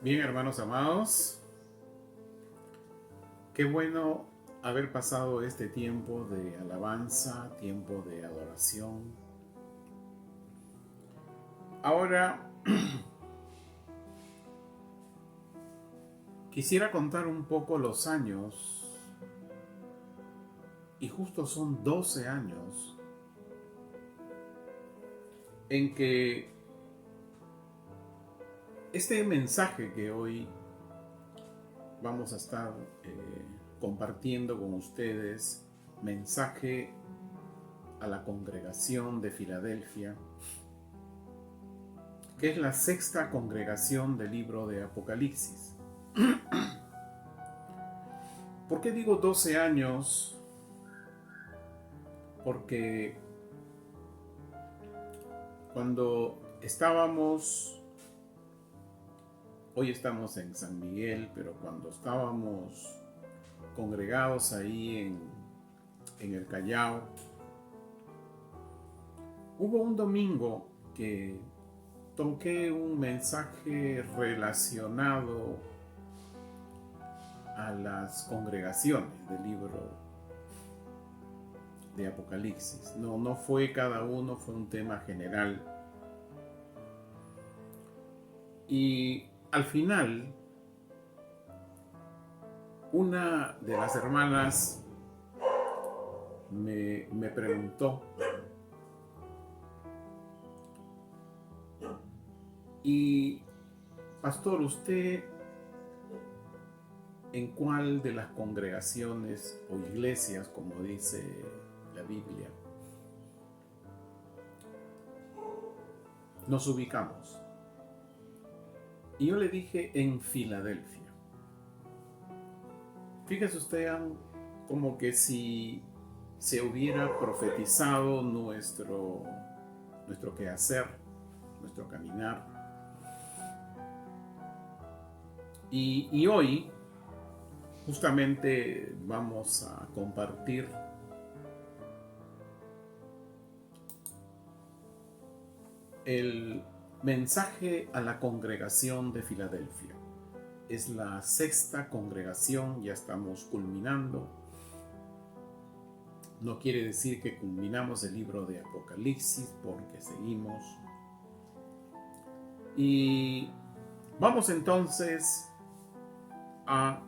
Bien, hermanos amados, qué bueno haber pasado este tiempo de alabanza, tiempo de adoración. Ahora quisiera contar un poco los años, y justo son 12 años en que este mensaje que hoy vamos a estar compartiendo con ustedes, mensaje a la congregación de Filadelfia, que es la sexta congregación del libro de Apocalipsis. ¿Por qué digo 12 años? Porque cuando hoy estamos en San Miguel, pero cuando estábamos congregados ahí en el Callao, hubo un domingo que toqué un mensaje relacionado a las congregaciones del libro de Apocalipsis. No fue cada uno, fue un tema general. Y al final, una de las hermanas me preguntó, y pastor, ¿usted en cuál de las congregaciones o iglesias, como dice la Biblia, nos ubicamos? Y yo le dije en Filadelfia. Fíjese usted, como que si se hubiera profetizado nuestro quehacer, nuestro caminar. Y hoy justamente vamos a compartir el mensaje a la congregación de Filadelfia. Es la sexta congregación, ya estamos culminando. No quiere decir que culminamos el libro de Apocalipsis, porque seguimos. Y vamos entonces a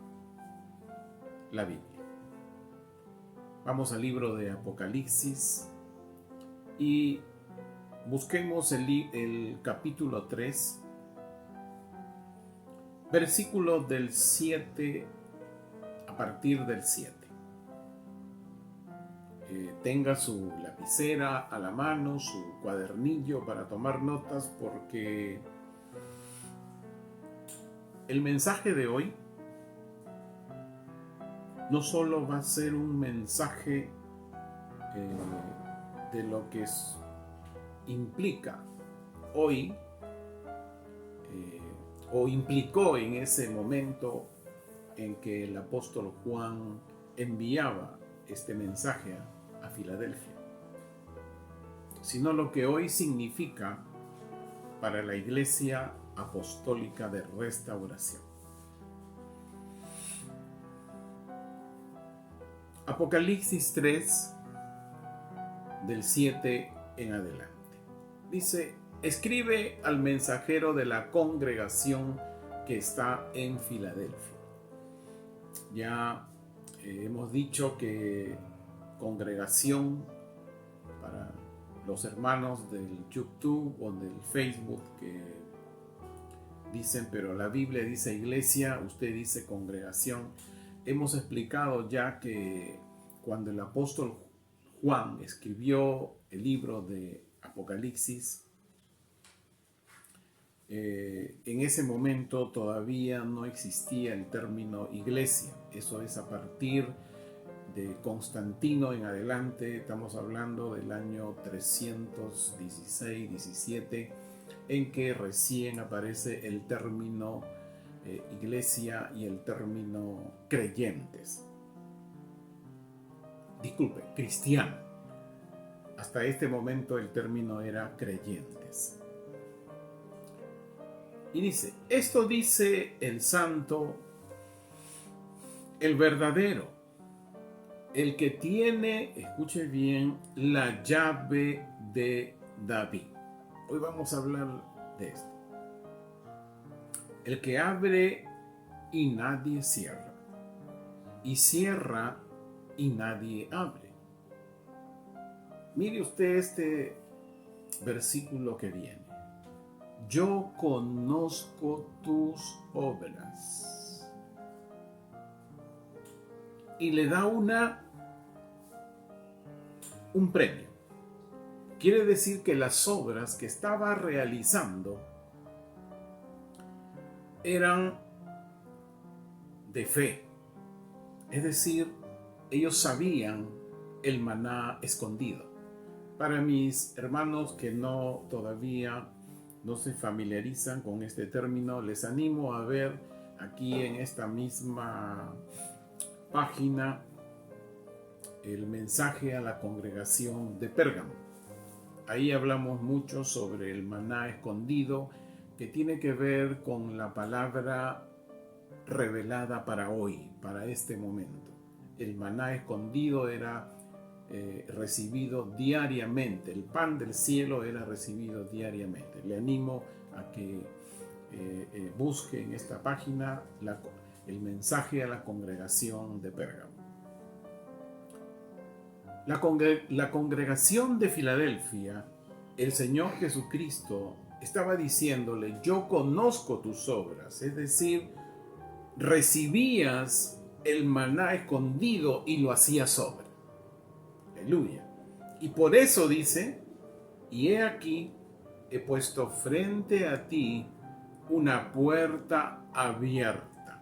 la Biblia. Vamos al libro de Apocalipsis y busquemos el capítulo 3, versículo del 7 a partir del 7. Tenga su lapicera a la mano, su cuadernillo para tomar notas, porque el mensaje de hoy no solo va a ser un mensaje de lo que implica hoy o implicó en ese momento en que el apóstol Juan enviaba este mensaje a Filadelfia, sino lo que hoy significa para la Iglesia Apostólica de Restauración. Apocalipsis 3, del 7 en adelante. Dice: escribe al mensajero de la congregación que está en Filadelfia. Ya hemos dicho que congregación, para los hermanos del YouTube o del Facebook que dicen, pero la Biblia dice iglesia, usted dice congregación. Hemos explicado ya que cuando el apóstol Juan escribió el libro de Apocalipsis, en ese momento todavía no existía el término iglesia. Eso es a partir de Constantino en adelante. Estamos hablando del año 316-17, en que recién aparece el término iglesia y el término creyentes. Disculpe, cristiano. Hasta este momento el término era creyentes. Y dice, esto dice el santo, el verdadero, el que tiene, escuche bien, la llave de David. Hoy vamos a hablar de esto. El que abre y nadie cierra, y cierra y nadie abre. Mire usted este versículo que viene. Yo conozco tus obras. Y le da un premio. Quiere decir que las obras que estaba realizando eran de fe. Es decir, ellos sabían el maná escondido. Para mis hermanos que todavía no se familiarizan con este término, les animo a ver aquí en esta misma página el mensaje a la congregación de Pérgamo. Ahí hablamos mucho sobre el maná escondido, que tiene que ver con la palabra revelada para hoy, para este momento. El maná escondido era recibido diariamente, el pan del cielo era recibido diariamente. Le animo a que busque en esta página el mensaje a la congregación de Pérgamo. La congregación de Filadelfia, el Señor Jesucristo estaba diciéndole, yo conozco tus obras, es decir, recibías el maná escondido y lo hacías sobra. Aleluya. Y por eso dice, y he aquí, he puesto frente a ti una puerta abierta.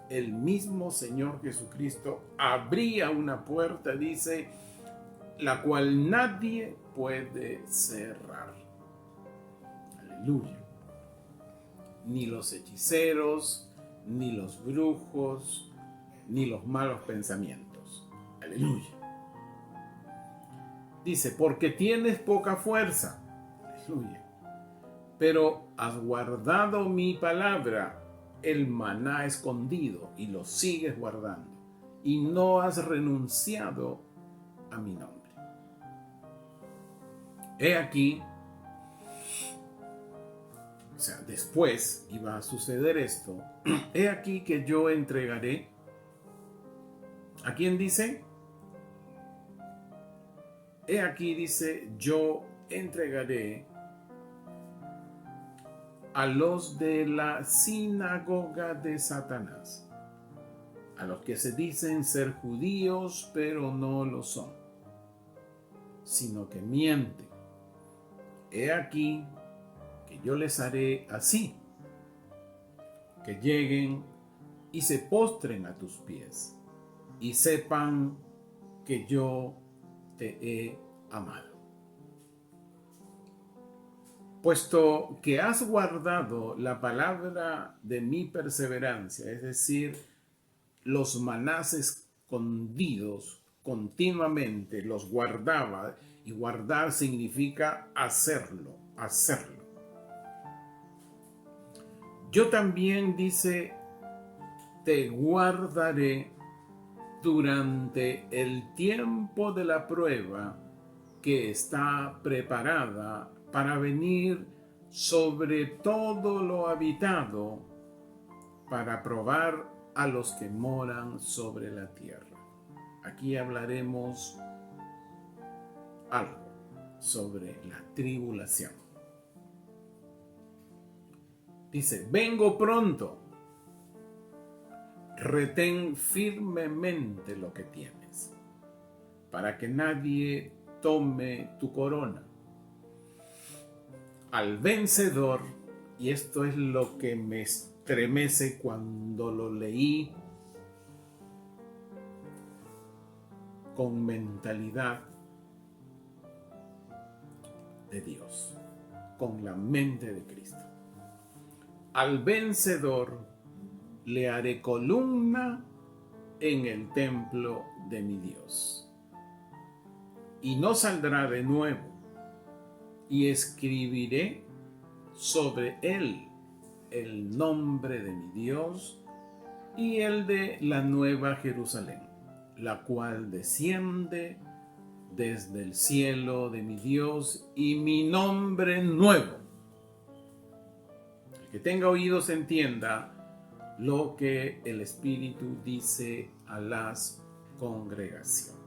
El mismo Señor Jesucristo abría una puerta, dice, la cual nadie puede cerrar. Aleluya. Ni los hechiceros, ni los brujos, ni los malos pensamientos. Aleluya. Dice, porque tienes poca fuerza. Aleluya. Pero has guardado mi palabra, el maná escondido, y lo sigues guardando. Y no has renunciado a mi nombre. He aquí, o sea, después iba a suceder esto. He aquí que yo entregaré. ¿A quién dice? He aquí dice, yo entregaré a los de la sinagoga de Satanás, a los que se dicen ser judíos, pero no lo son, sino que mienten. He aquí que yo les haré así, que lleguen y se postren a tus pies y sepan que yo te he amado. Puesto que has guardado la palabra de mi perseverancia, es decir, los manás escondidos continuamente, los guardaba, y guardar significa hacerlo. Yo también, dice, te guardaré durante el tiempo de la prueba que está preparada para venir sobre todo lo habitado, para probar a los que moran sobre la tierra. Aquí hablaremos algo sobre la tribulación. Dice, vengo pronto. Retén firmemente lo que tienes, para que nadie tome tu corona. Al vencedor, y esto es lo que me estremece cuando lo leí con mentalidad de Dios, con la mente de Cristo. Al vencedor le haré columna en el templo de mi Dios, y no saldrá de nuevo, y escribiré sobre él el nombre de mi Dios y el de la nueva Jerusalén, la cual desciende desde el cielo de mi Dios y mi nombre nuevo. El que tenga oídos entienda lo que el Espíritu dice a las congregaciones.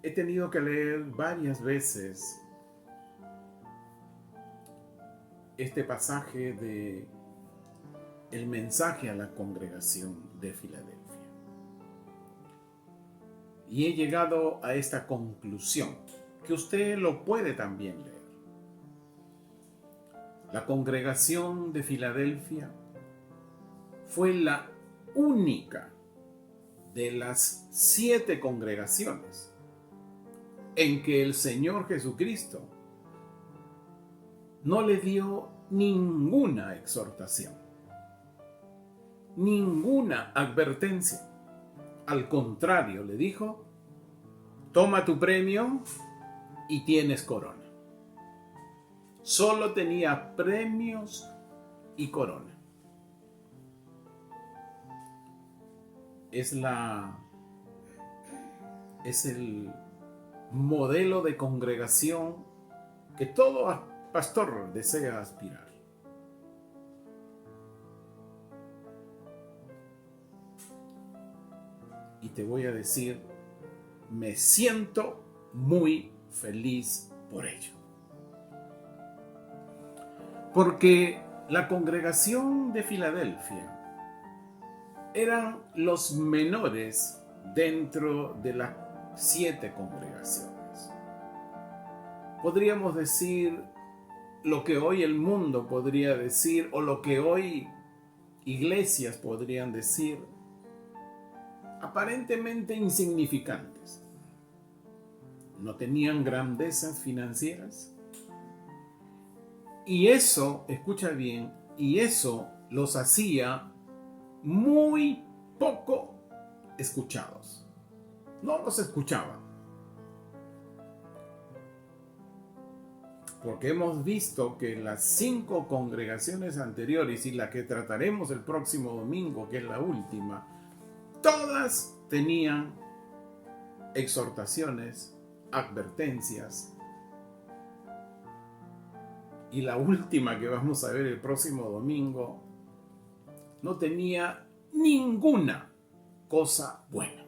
He tenido que leer varias veces este pasaje de el mensaje a la congregación de Filadelfia. Y he llegado a esta conclusión, que usted lo puede también leer. La congregación de Filadelfia fue la única de las 7 congregaciones en que el Señor Jesucristo no le dio ninguna exhortación, ninguna advertencia. Al contrario, le dijo: toma tu premio y tienes corona. Solo tenía premios y corona. Es el modelo de congregación que todo pastor desea aspirar. Y te voy a decir, me siento muy feliz por ello. Porque la congregación de Filadelfia eran los menores dentro de las 7 congregaciones. Podríamos decir lo que hoy el mundo podría decir, o lo que hoy iglesias podrían decir, aparentemente insignificantes. No tenían grandezas financieras. Y eso, escucha bien, y eso los hacía muy poco escuchados. No los escuchaban. Porque hemos visto que las 5 congregaciones anteriores y la que trataremos el próximo domingo, que es la última, todas tenían exhortaciones, advertencias. Y la última que vamos a ver el próximo domingo no tenía ninguna cosa buena.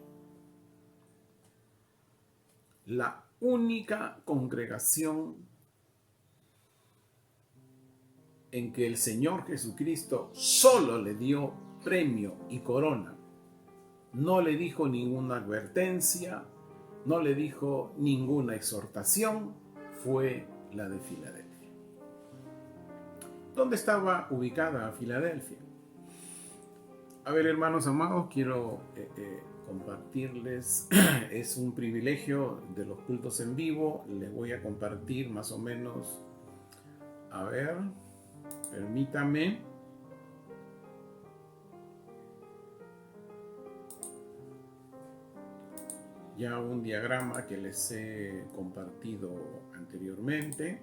La única congregación en que el Señor Jesucristo solo le dio premio y corona. No le dijo ninguna advertencia, no le dijo ninguna exhortación, fue la de Filadelfia. ¿Dónde estaba ubicada Filadelfia? A ver, hermanos amados, quiero compartirles, es un privilegio de los cultos en vivo, les voy a compartir más o menos, a ver, permítame. Ya un diagrama que les he compartido anteriormente.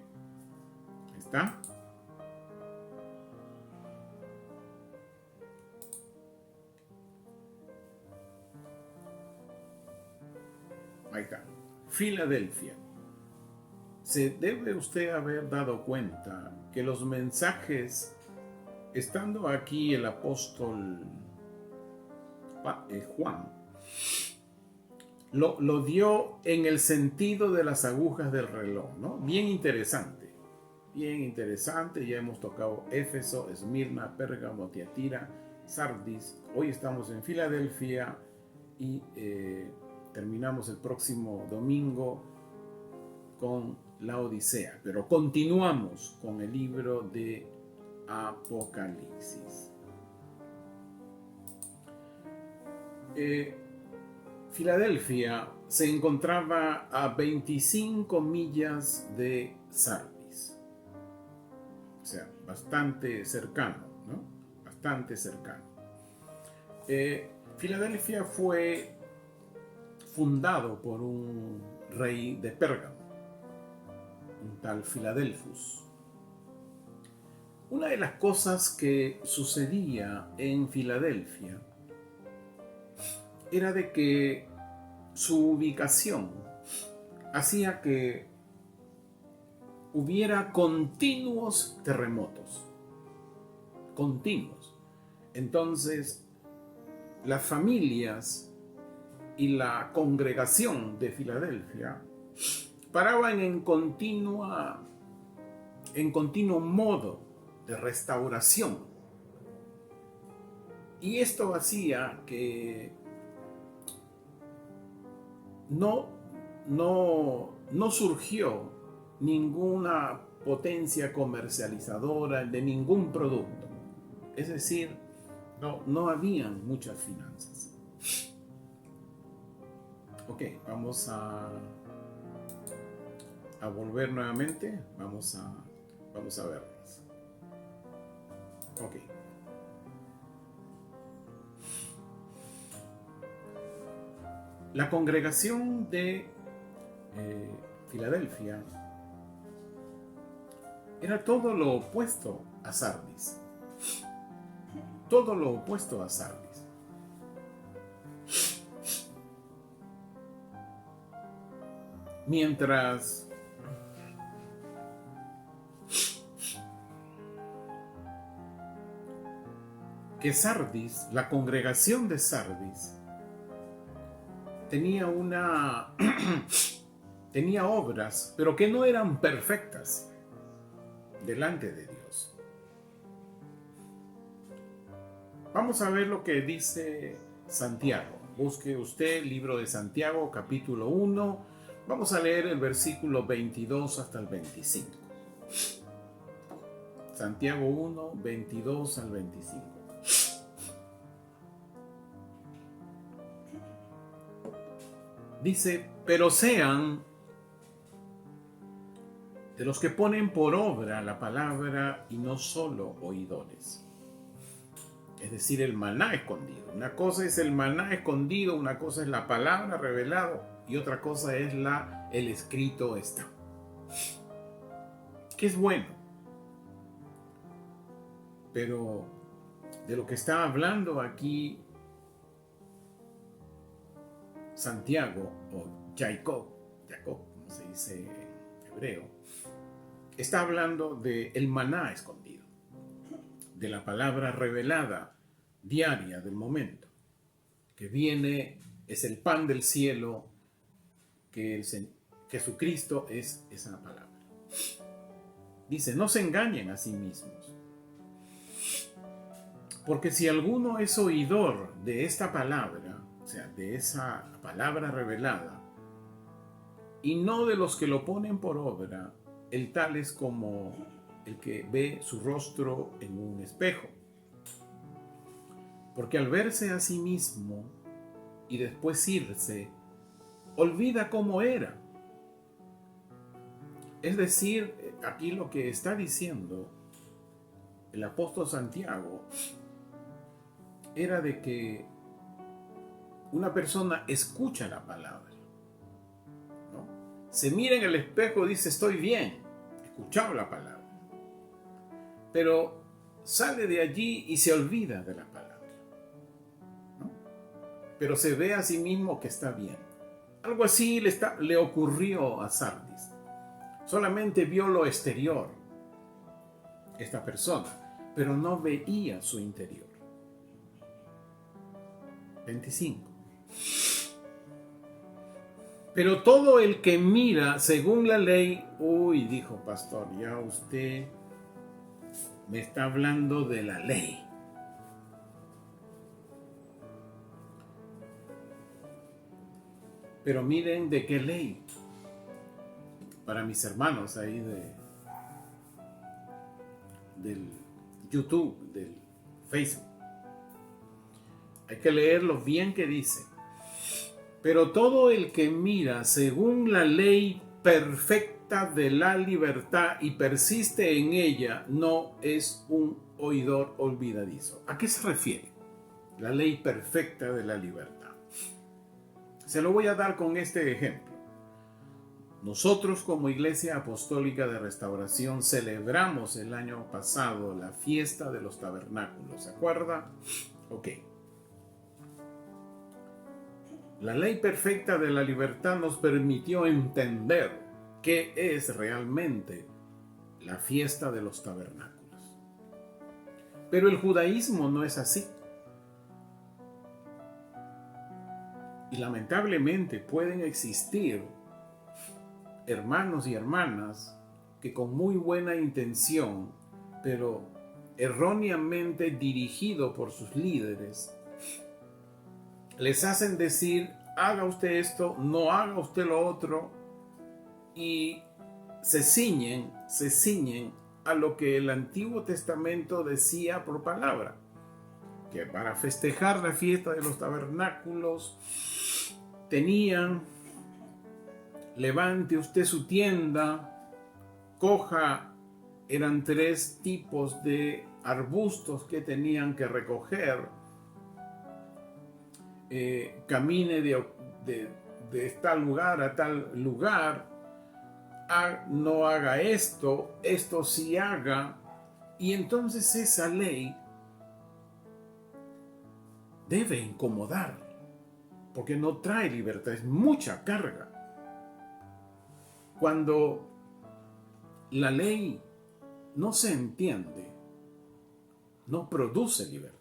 Ahí está. Ahí está. Filadelfia. Se debe usted haber dado cuenta que los mensajes, estando aquí el apóstol Juan, lo dio en el sentido de las agujas del reloj, ¿no? Bien interesante, ya hemos tocado Éfeso, Esmirna, Pérgamo, Tiatira, Sardis, hoy estamos en Filadelfia y terminamos el próximo domingo con la Odisea, pero continuamos con el libro de Apocalipsis. Filadelfia se encontraba a 25 millas de Sardis, o sea, bastante cercano, ¿no? Bastante cercano. Filadelfia fue fundado por un rey de Pérgamo. un tal Filadelfus. Una de las cosas que sucedía en Filadelfia era de que su ubicación hacía que hubiera continuos terremotos, continuos. Entonces, las familias y la congregación de Filadelfia paraban en continuo modo de restauración. Y esto hacía que no surgió ninguna potencia comercializadora de ningún producto. Es decir, no habían muchas finanzas. Ok, vamos a volver nuevamente. Vamos a verlos. Ok. La congregación de Filadelfia era todo lo opuesto a Sardis. Todo lo opuesto a Sardis. Mientras que Sardis, la congregación de Sardis, tenía tenía obras, pero que no eran perfectas delante de Dios. Vamos a ver lo que dice Santiago. Busque usted el libro de Santiago, capítulo 1. Vamos a leer el versículo 22 hasta el 25. Santiago 1, 22 al 25. Dice, pero sean de los que ponen por obra la palabra y no solo oidores. Es decir, el maná escondido. Una cosa es el maná escondido, una cosa es la palabra revelada y otra cosa es el escrito está. Que es bueno. Pero de lo que está hablando aquí Santiago, o Jacob, como se dice en hebreo, está hablando del maná escondido, de la palabra revelada diaria del momento, que viene, es el pan del cielo, que Jesucristo es esa palabra. Dice, no se engañen a sí mismos, porque si alguno es oidor de esta palabra, o sea, de esa palabra revelada, y no de los que lo ponen por obra, el tal es como el que ve su rostro en un espejo. Porque al verse a sí mismo y después irse, olvida cómo era. Es decir, aquí lo que está diciendo el apóstol Santiago era de que una persona escucha la palabra, ¿no? Se mira en el espejo y dice, estoy bien, he escuchado la palabra. Pero sale de allí y se olvida de la palabra, ¿no? Pero se ve a sí mismo que está bien. Algo así le ocurrió a Sardis. Solamente vio lo exterior, esta persona, pero no veía su interior. 25. Pero todo el que mira según la ley, dijo pastor, ya usted me está hablando de la ley. Pero miren de qué ley. Para mis hermanos ahí del YouTube, del Facebook. Hay que leerlo bien que dice. Pero todo el que mira según la ley perfecta de la libertad y persiste en ella, no es un oidor olvidadizo. ¿A qué se refiere la ley perfecta de la libertad? Se lo voy a dar con este ejemplo. Nosotros como Iglesia Apostólica de Restauración celebramos el año pasado la fiesta de los tabernáculos, ¿se acuerda? Ok. La ley perfecta de la libertad nos permitió entender qué es realmente la fiesta de los tabernáculos. Pero el judaísmo no es así. Y lamentablemente pueden existir hermanos y hermanas que con muy buena intención, pero erróneamente dirigido por sus líderes, les hacen decir, haga usted esto, no haga usted lo otro, y se ciñen a lo que el Antiguo Testamento decía por palabra, que para festejar la fiesta de los tabernáculos tenían: levante usted su tienda, coja, eran 3 tipos de arbustos que tenían que recoger, camine de tal lugar a tal lugar, no haga esto, esto sí haga. Y entonces esa ley debe incomodar, porque no trae libertad, es mucha carga. Cuando la ley no se entiende, no produce libertad.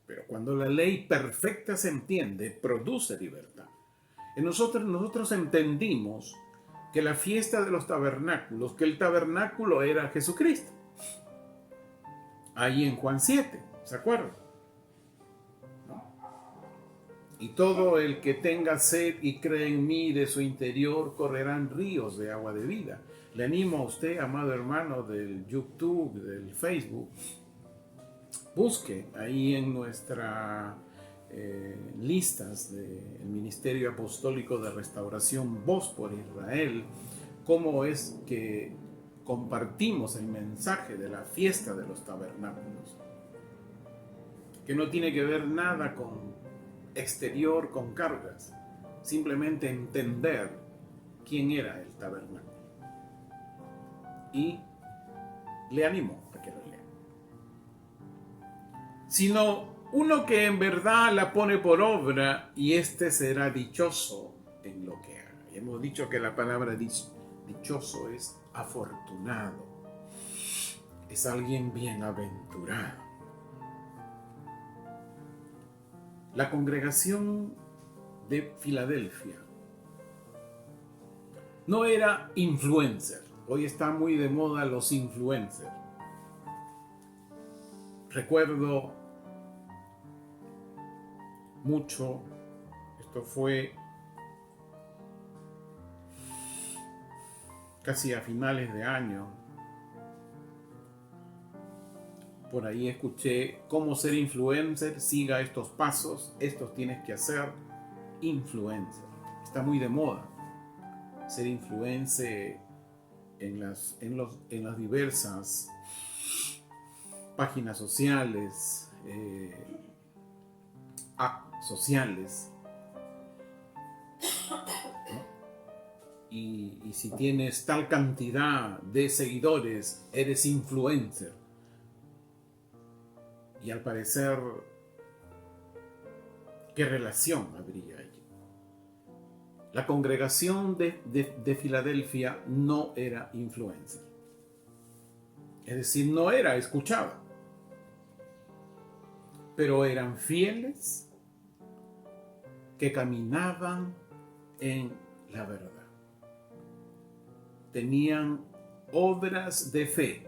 Pero cuando la ley perfecta se entiende, produce libertad. Y nosotros entendimos que la fiesta de los tabernáculos, que el tabernáculo era Jesucristo. Ahí en Juan 7, ¿se acuerdan? Y todo el que tenga sed y cree en mí, de su interior correrán ríos de agua de vida. Le animo a usted, amado hermano del YouTube, del Facebook, busque ahí en nuestras listas del Ministerio Apostólico de Restauración Voz por Israel, cómo es que compartimos el mensaje de la fiesta de los tabernáculos, que no tiene que ver nada con exterior, con cargas, simplemente entender quién era el tabernáculo. Y le animo a que lo lea. Sino uno que en verdad la pone por obra, y este será dichoso en lo que haga. Y hemos dicho que la palabra dichoso es afortunado, es alguien bienaventurado. La congregación de Filadelfia no era influencer. Hoy está muy de moda los influencers. Recuerdo mucho, esto fue casi a finales de año, por ahí escuché cómo ser influencer, siga estos pasos, estos tienes que hacer. Influencer, está muy de moda ser influencer en las diversas páginas sociales, apps sociales, ¿no? Y si tienes tal cantidad de seguidores, eres influencer. Y al parecer, ¿qué relación habría allí? La congregación de Filadelfia no era influencer. Es decir, no era escuchada. Pero eran fieles que caminaban en la verdad. Tenían obras de fe.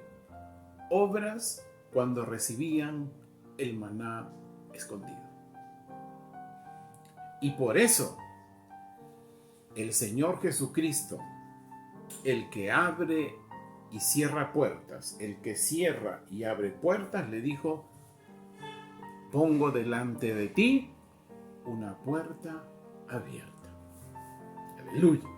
Obras cuando recibían el maná escondido. Y por eso el Señor Jesucristo, el que abre y cierra puertas, el que cierra y abre puertas, le dijo: pongo delante de ti una puerta abierta. Aleluya.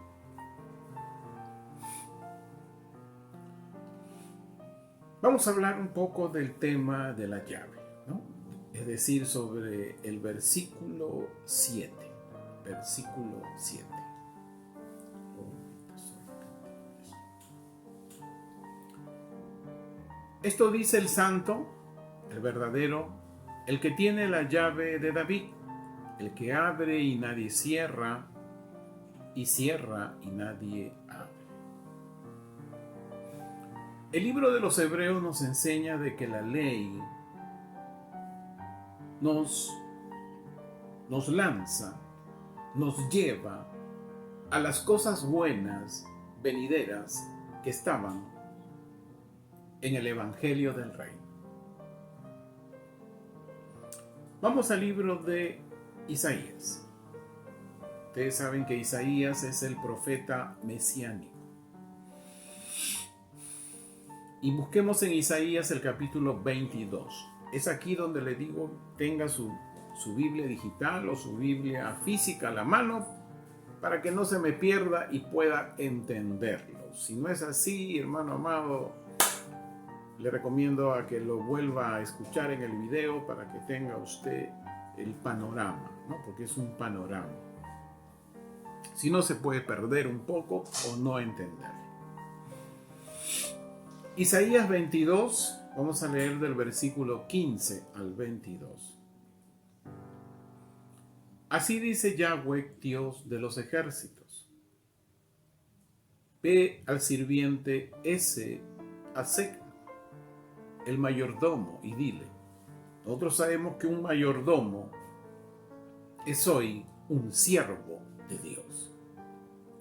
Vamos a hablar un poco del tema de la llave, ¿no? Es decir, sobre el versículo 7. Versículo 7. Esto dice el santo, el verdadero, el que tiene la llave de David, el que abre y nadie cierra, y cierra y nadie abre. El libro de los Hebreos nos enseña de que la ley nos lanza, nos lleva a las cosas buenas venideras que estaban en el Evangelio del Reino. Vamos al libro de Isaías. Ustedes saben que Isaías es el profeta mesiánico. Y busquemos en Isaías el capítulo 22. Es aquí donde le digo, tenga su Biblia digital o su Biblia física a la mano para que no se me pierda y pueda entenderlo. Si no es así, hermano amado, le recomiendo a que lo vuelva a escuchar en el video para que tenga usted el panorama, ¿no? Porque es un panorama. Si no, se puede perder un poco o no entender. Isaías 22, vamos a leer del versículo 15 al 22. Así dice Yahweh, Dios de los ejércitos: ve al sirviente ese Asec, el mayordomo, y dile. Nosotros sabemos que un mayordomo es hoy un siervo de Dios,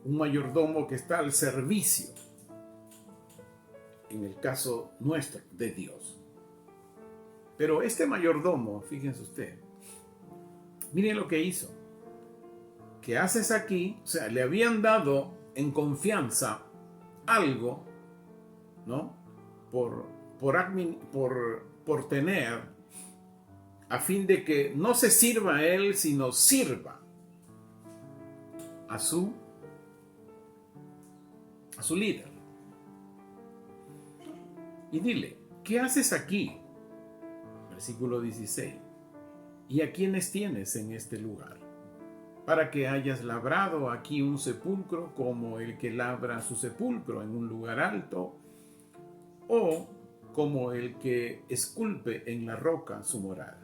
un mayordomo que está al servicio, en el caso nuestro, de Dios. Pero este mayordomo, fíjense usted, miren lo que hizo. ¿Qué haces aquí? O sea, le habían dado en confianza algo, ¿no? Por tener, a fin de que no se sirva a él, sino sirva a su líder. Y dile, ¿qué haces aquí? Versículo 16. ¿Y a quiénes tienes en este lugar? Para que hayas labrado aquí un sepulcro como el que labra su sepulcro en un lugar alto, o como el que esculpe en la roca su morada.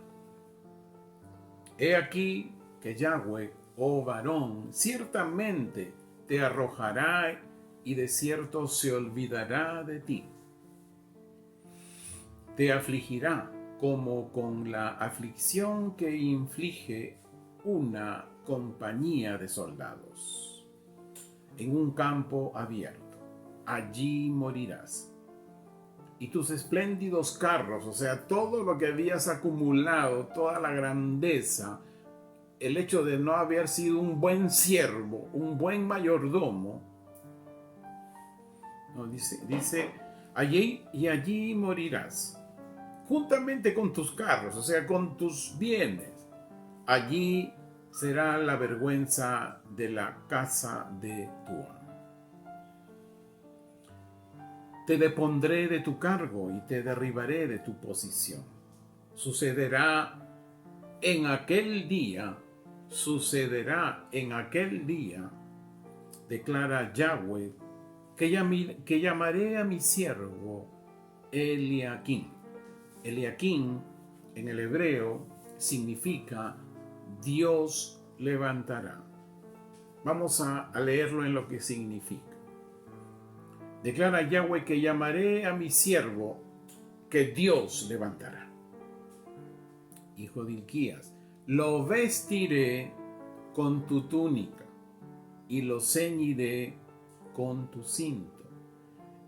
He aquí que Yahweh, oh varón, ciertamente te arrojará y de cierto se olvidará de ti. Te afligirá como con la aflicción que inflige una compañía de soldados. En un campo abierto, allí morirás. Y tus espléndidos carros, o sea, todo lo que habías acumulado, toda la grandeza, el hecho de no haber sido un buen siervo, un buen mayordomo, no, dice, allí morirás, juntamente con tus carros, o sea, con tus bienes. Allí será la vergüenza de la casa de tu amo. Te depondré de tu cargo y te derribaré de tu posición. Sucederá en aquel día, declara Yahweh, que llamaré a mi siervo Eliaquim. Eliaquim en el hebreo significa Dios levantará. Vamos a leerlo en lo que significa. Declara Yahweh que llamaré a mi siervo que Dios levantará. Hijo de Hilquías, lo vestiré con tu túnica y lo ceñiré con tu cinto.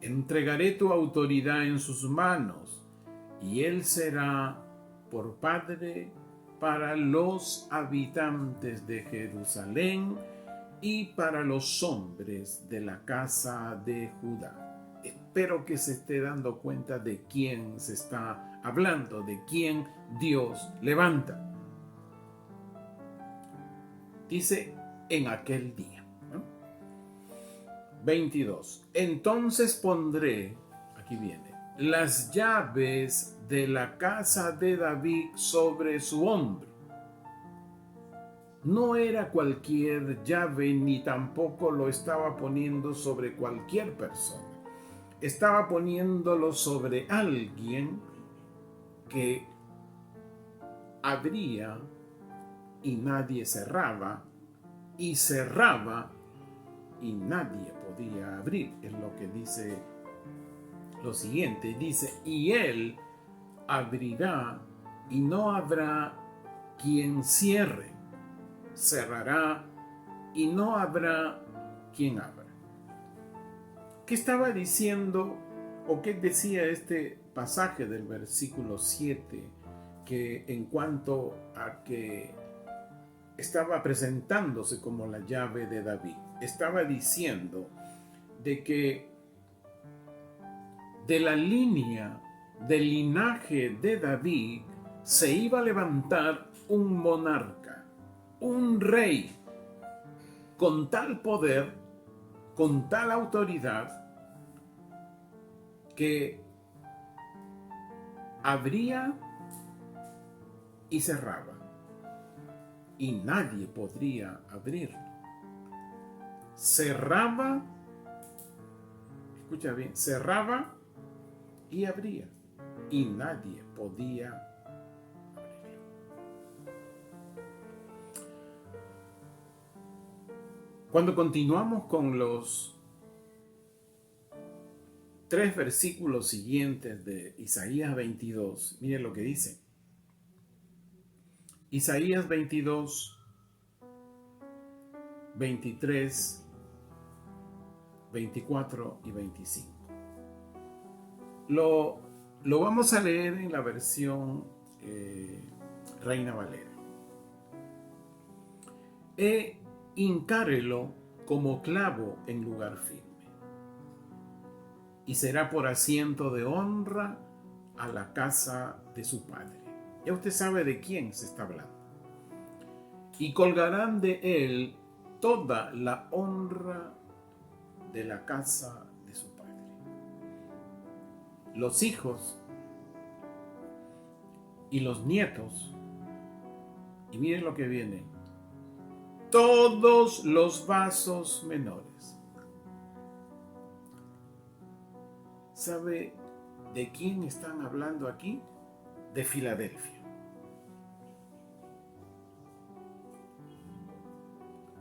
Entregaré tu autoridad en sus manos y él será por padre para los habitantes de Jerusalén y para los hombres de la casa de Judá. Espero que se esté dando cuenta de quién se está hablando, de quién Dios levanta. Dice, en aquel día. 22. Entonces pondré, aquí viene, las llaves de la casa de David sobre su hombro. No era cualquier llave, ni tampoco lo estaba poniendo sobre cualquier persona. estaba poniéndolo sobre alguien que abría y nadie cerraba, y cerraba y nadie podía abrir. Es lo que dice lo siguiente, dice, y él abrirá y no habrá quien cierre, cerrará y no habrá quien abra. ¿Qué estaba diciendo o qué decía este pasaje del versículo 7? Que en cuanto a que estaba presentándose como la llave de David, estaba diciendo de que de la línea del linaje de David se iba a levantar un monarca, un rey, con tal poder, con tal autoridad, que abría y cerraba, y nadie podría abrirlo. Cerraba, escucha bien, cerraba y abría, y nadie podía abrirlo. Cuando continuamos con los 3 versículos siguientes de Isaías 22, miren lo que dice. Isaías 22, 23, 24 y 25. Lo vamos a leer en la versión Reina Valera. Hincárelo como clavo en lugar firme, y será por asiento de honra a la casa de su padre. Ya usted sabe de quién se está hablando. Y colgarán de él toda la honra de la casa de su padre. Los hijos y los nietos, y miren lo que viene, todos los vasos menores. ¿Sabe de quién están hablando aquí? De Filadelfia.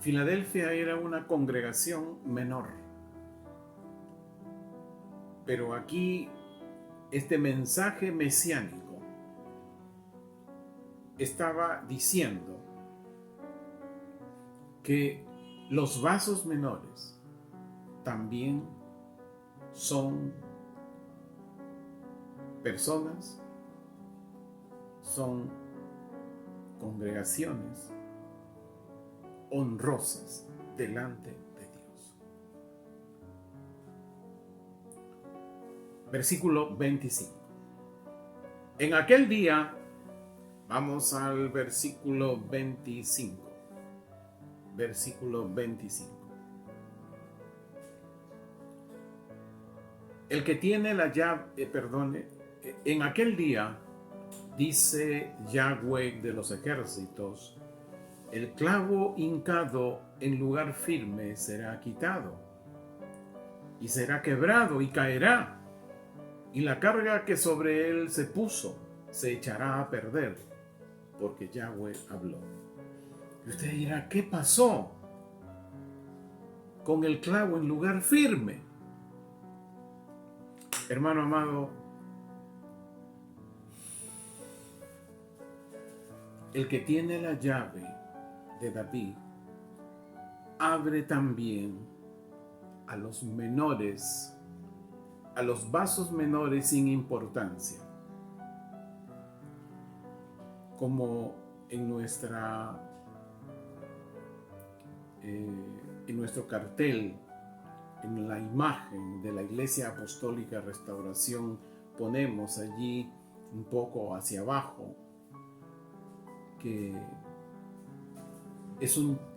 Filadelfia era una congregación menor. Pero aquí este mensaje mesiánico estaba diciendo que los vasos menores también son personas, son congregaciones honrosas delante de Dios. Versículo 25. En aquel día, vamos al versículo 25. Versículo 25. El que tiene la llave, en aquel día, dice Yahweh de los ejércitos, el clavo hincado en lugar firme será quitado, y será quebrado y caerá, y la carga que sobre él se puso se echará a perder, porque Yahweh habló. Y usted dirá, ¿qué pasó con el clavo en lugar firme? Hermano amado, el que tiene la llave de David abre también a los menores, a los vasos menores sin importancia, como en nuestro cartel, en la imagen de la Iglesia Apostólica Restauración, ponemos allí un poco hacia abajo que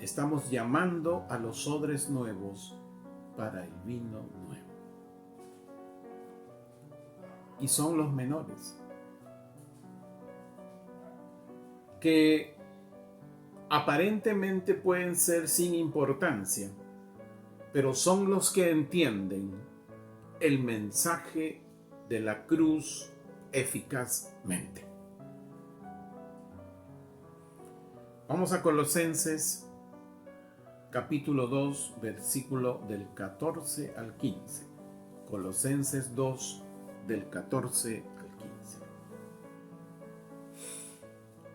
estamos llamando a los odres nuevos para el vino nuevo. Y son los menores, que aparentemente pueden ser sin importancia, pero son los que entienden el mensaje de la cruz eficazmente. Vamos a Colosenses capítulo 2, versículo del 14 al 15. Colosenses 2, del 14 al 15.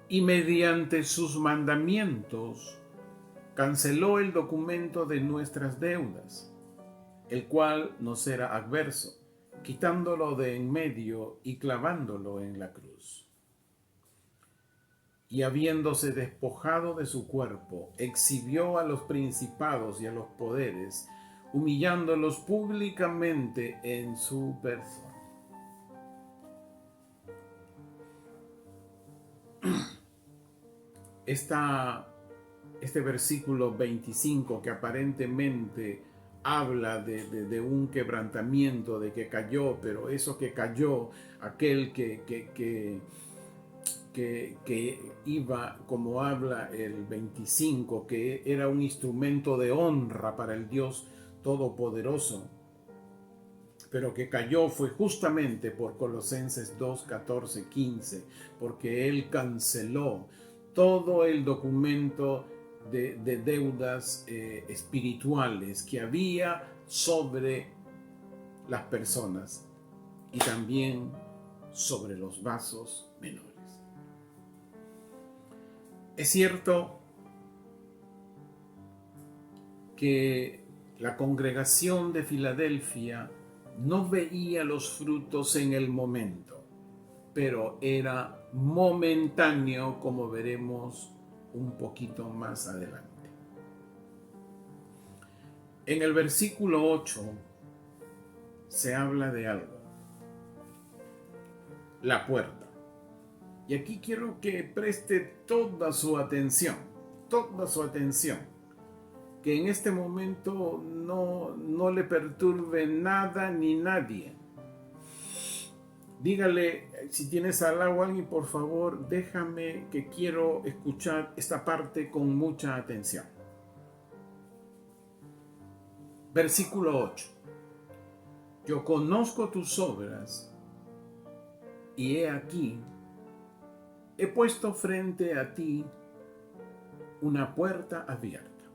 Y mediante sus mandamientos canceló el documento de nuestras deudas, el cual nos era adverso, quitándolo de en medio y clavándolo en la cruz. Y habiéndose despojado de su cuerpo, exhibió a los principados y a los poderes, humillándolos públicamente en su persona. Este versículo 25, que aparentemente habla de un quebrantamiento, de que cayó, pero eso que cayó, aquel que iba, como habla el 25, que era un instrumento de honra para el Dios Todopoderoso, pero que cayó fue justamente por Colosenses 2, 14, 15, porque él canceló todo el documento de deudas espirituales que había sobre las personas y también sobre los vasos menores. Es cierto que la congregación de Filadelfia no veía los frutos en el momento, pero era momentáneo, como veremos un poquito más adelante. En el versículo 8 se habla de algo: la puerta. Y aquí quiero que preste toda su atención, que en este momento no le perturbe nada ni nadie. Dígale, si tienes al lado a alguien, por favor, déjame, que quiero escuchar esta parte con mucha atención. Versículo 8. Yo conozco tus obras, y he aquí, he puesto frente a ti una puerta abierta,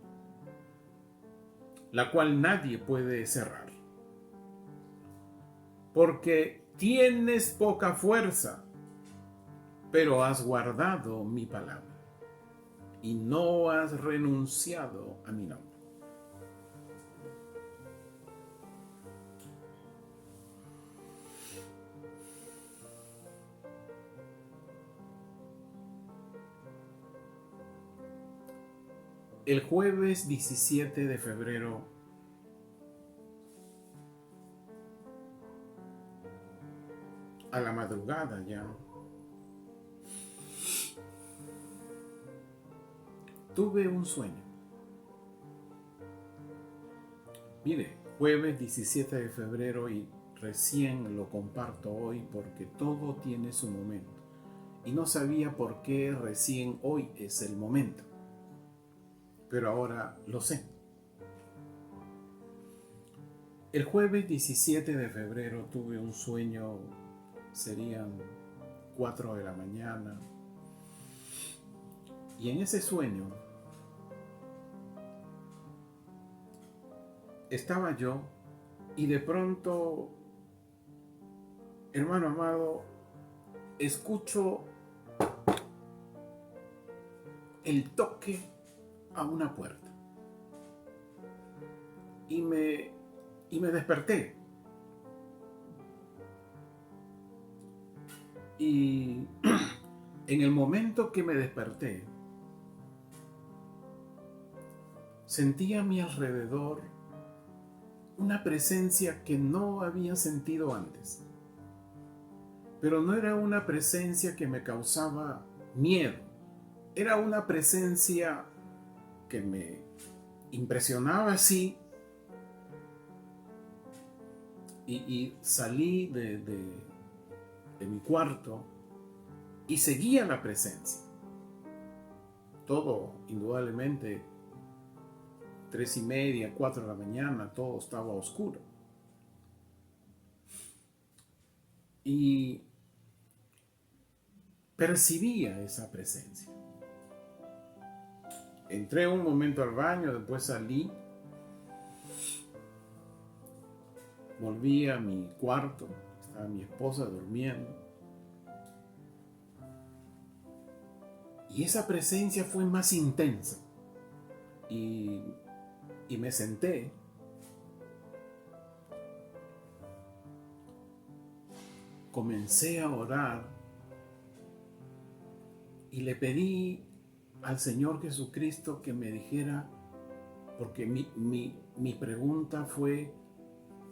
la cual nadie puede cerrar. Porque tienes poca fuerza, pero has guardado mi palabra y no has renunciado a mi nombre. El jueves 17 de febrero a la madrugada ya, tuve un sueño. Mire, jueves 17 de febrero, y recién lo comparto hoy porque todo tiene su momento. Y no sabía por qué recién hoy es el momento, pero ahora lo sé. El jueves 17 de febrero tuve un sueño, serían 4 de la mañana, y en ese sueño estaba yo y de pronto, hermano amado, escucho el toque a una puerta y me desperté. Y en el momento que me desperté, sentí a mi alrededor una presencia que no había sentido antes. Pero no era una presencia que me causaba miedo. Era una presencia que me impresionaba así. Y salí de mi cuarto y seguía la presencia. Todo, indudablemente, 3:30, 4 de la mañana, todo estaba oscuro. y percibía esa presencia. Entré un momento al baño, después salí, volví a mi cuarto, estaba mi esposa durmiendo. Y esa presencia fue más intensa. Y me senté. Comencé a orar y le pedí al Señor Jesucristo que me dijera, porque mi pregunta fue,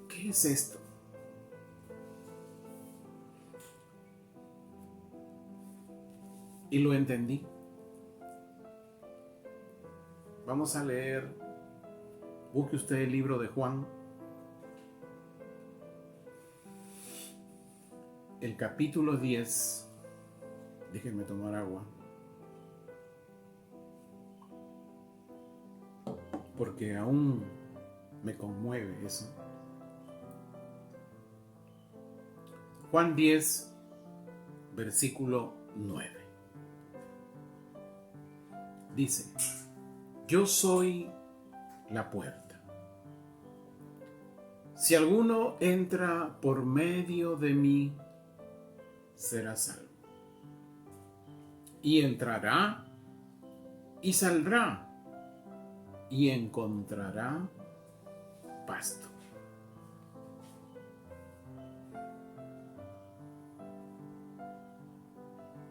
¿qué es esto? Y lo entendí. Vamos a leer, busque usted el libro de Juan, el capítulo 10, déjenme tomar agua, porque aún me conmueve eso. Juan 10, versículo 9. Dice, yo soy la puerta. Si alguno entra por medio de mí, será salvo. Y entrará y saldrá y encontrará pasto.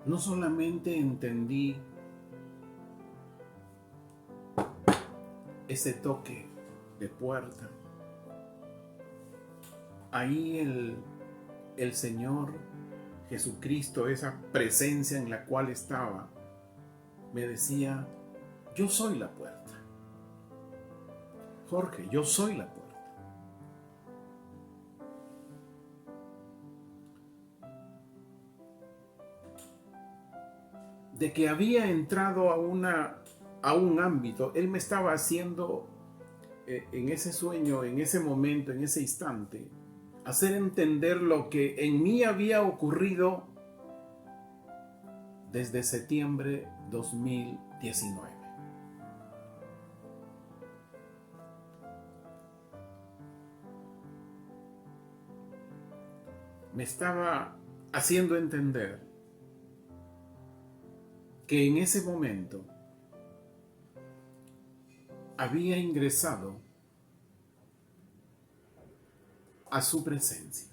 No solamente entendí ese toque de puerta, ahí el Señor Jesucristo, esa presencia en la cual estaba, me decía, yo soy la puerta. Jorge, yo soy la puerta. De que había entrado a un ámbito, Él me estaba haciendo en ese sueño, en ese momento, en ese instante, hacer entender lo que en mí había ocurrido desde septiembre 2019. Me estaba haciendo entender que en ese momento había ingresado a su presencia.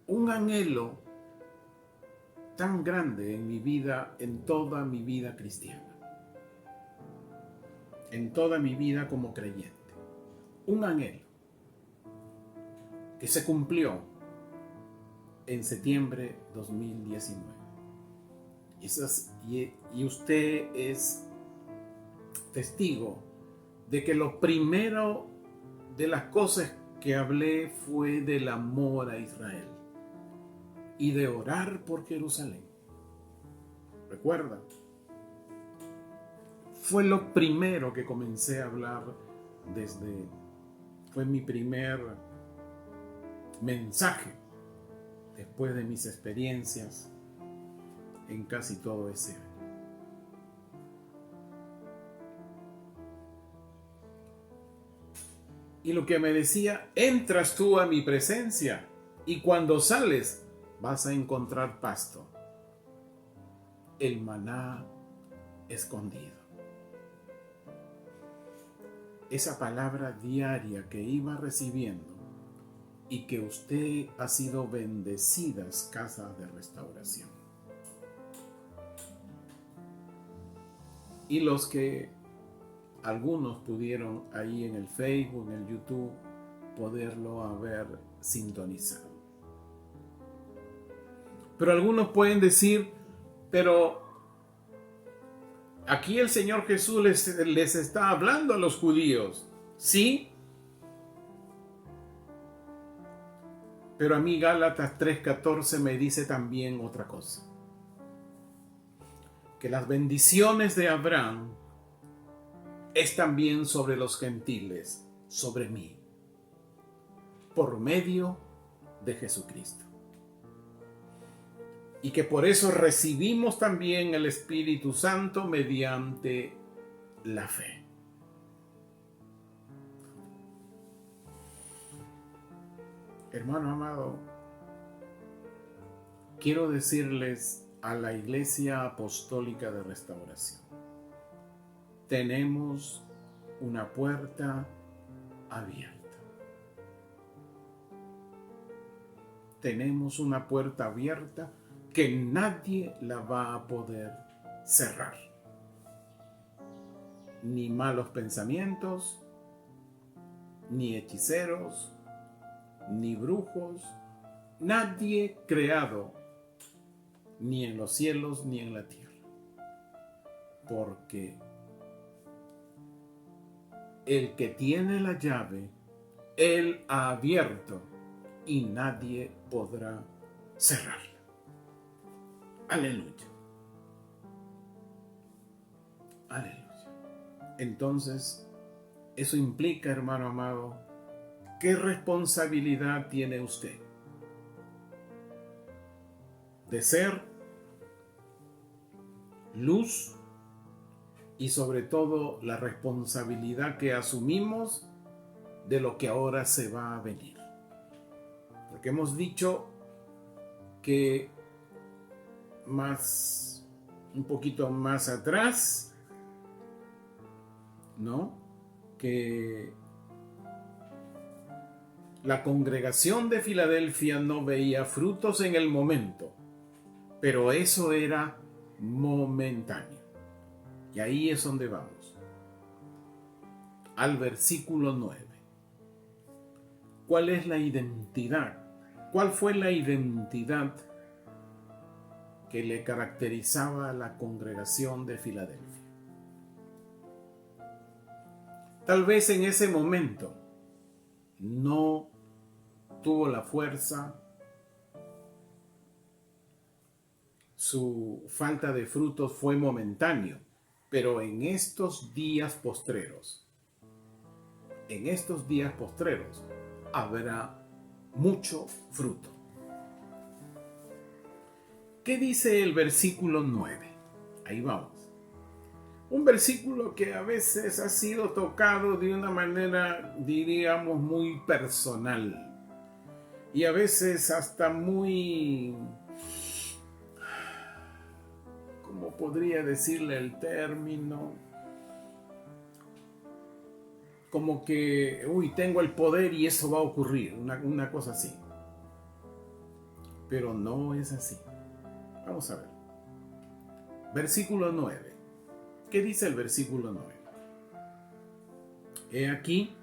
Un anhelo tan grande en mi vida, en toda mi vida cristiana, en toda mi vida como creyente. Un anhelo que se cumplió en septiembre 2019. Y usted es testigo de que lo primero de las cosas que hablé fue del amor a Israel y de orar por Jerusalén. ¿Recuerda? Fue lo primero que comencé a hablar fue mi primer mensaje después de mis experiencias en casi todo ese año. Y lo que me decía, entras tú a mi presencia y cuando sales vas a encontrar pasto, el maná escondido. Esa palabra diaria que iba recibiendo y que usted ha sido bendecidas casas de restauración. Y los que algunos pudieron ahí en el Facebook, en el YouTube, poderlo haber sintonizado. Pero algunos pueden decir, pero aquí el Señor Jesús les está hablando a los judíos. Sí, pero a mí Gálatas 3:14 me dice también otra cosa. Que las bendiciones de Abraham es también sobre los gentiles, sobre mí, por medio de Jesucristo. y que por eso recibimos también el Espíritu Santo mediante la fe. Hermano amado, quiero decirles a la Iglesia Apostólica de Restauración, tenemos una puerta abierta. Tenemos una puerta abierta que nadie la va a poder cerrar. Ni malos pensamientos, ni hechiceros, ni brujos, nadie creado, ni en los cielos ni en la tierra. Porque el que tiene la llave, él ha abierto y nadie podrá cerrarla. Aleluya. Aleluya. Entonces, eso implica, hermano amado, ¿qué responsabilidad tiene usted? De ser luz y sobre todo la responsabilidad que asumimos de lo que ahora se va a venir. Porque hemos dicho que un poquito más atrás, ¿no? Que la congregación de Filadelfia no veía frutos en el momento, pero eso era momentáneo. Y ahí es donde vamos. Al versículo 9. ¿Cuál es la identidad? ¿Cuál fue la identidad que le caracterizaba a la congregación de Filadelfia? Tal vez en ese momento no tuvo la fuerza, su falta de frutos fue momentáneo, pero en estos días postreros habrá mucho fruto. ¿Qué dice el versículo 9? Ahí vamos. Un versículo que a veces ha sido tocado de una manera, diríamos, muy personal. Y a veces hasta muy, ¿cómo podría decirle el término? Como que, tengo el poder y eso va a ocurrir, una cosa así. Pero no es así. Vamos a ver. Versículo 9. ¿Qué dice el versículo 9? He aquí,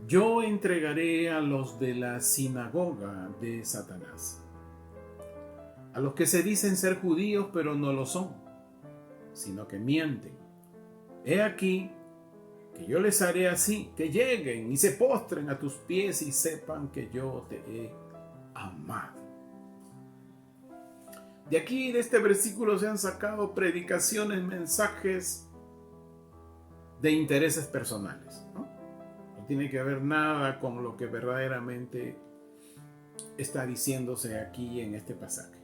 yo entregaré a los de la sinagoga de Satanás, a los que se dicen ser judíos pero no lo son, sino que mienten. He aquí que yo les haré así, que lleguen y se postren a tus pies y sepan que yo te he amado. De aquí, de este versículo, se han sacado predicaciones, mensajes de intereses personales, ¿no? No tiene que ver nada con lo que verdaderamente está diciéndose aquí en este pasaje.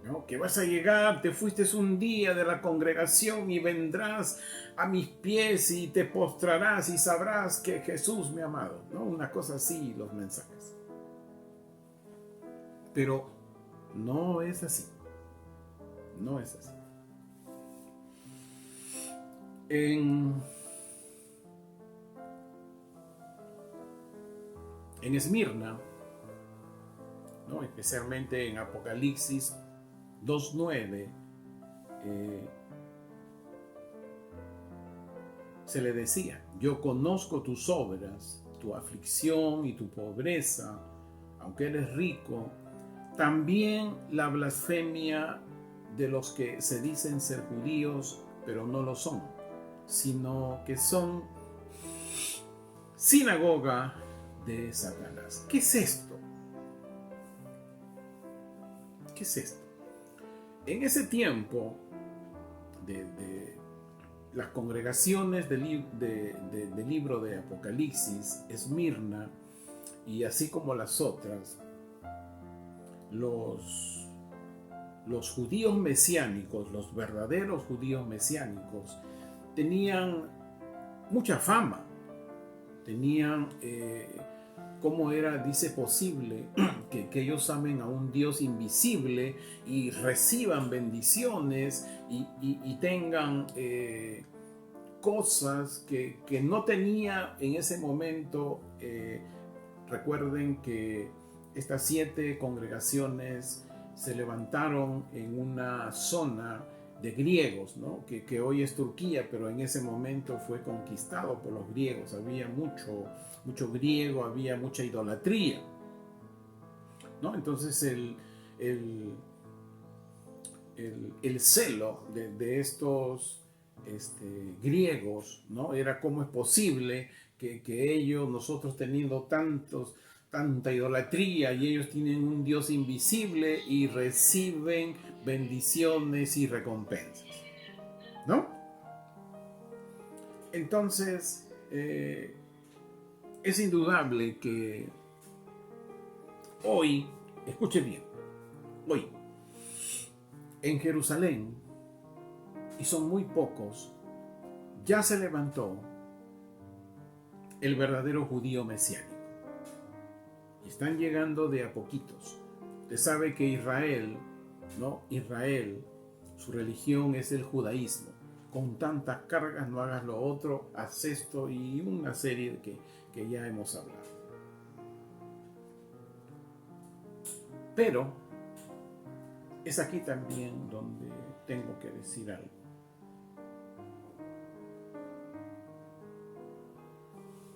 ¿No? Que vas a llegar, te fuiste un día de la congregación y vendrás a mis pies y te postrarás y sabrás que Jesús me ha amado, ¿no? Una cosa así, los mensajes. Pero no es así. No es así. En Esmirna, ¿no? Especialmente en Apocalipsis 2:9, se le decía: yo conozco tus obras, tu aflicción y tu pobreza, aunque eres rico, también la blasfemia de los que se dicen ser judíos, pero no lo son, sino que son sinagoga de Satanás. ¿Qué es esto? ¿Qué es esto? En ese tiempo de las congregaciones del libro de Apocalipsis, Esmirna y así como las otras, los judíos mesiánicos, los verdaderos judíos mesiánicos, tenían mucha fama, tenían, ¿cómo era, dice, posible que ellos amen a un Dios invisible y reciban bendiciones y tengan cosas que no tenía en ese momento? Recuerden que estas 7 congregaciones se levantaron en una zona de griegos, ¿no? que hoy es Turquía, pero en ese momento fue conquistado por los griegos. Había mucho griego, había mucha idolatría, ¿no? Entonces el celo de estos griegos, ¿no? Era cómo es posible que ellos, nosotros teniendo tanta idolatría, y ellos tienen un Dios invisible y reciben bendiciones y recompensas, ¿no? Entonces, es indudable que hoy, escuche bien, hoy, en Jerusalén, y son muy pocos, ya se levantó el verdadero judío mesiánico. Y están llegando de a poquitos. Usted sabe que Israel, ¿no? Israel, su religión es el judaísmo. Con tantas cargas, no hagas lo otro, haz esto, y una serie que ya hemos hablado. Pero es aquí también donde tengo que decir algo.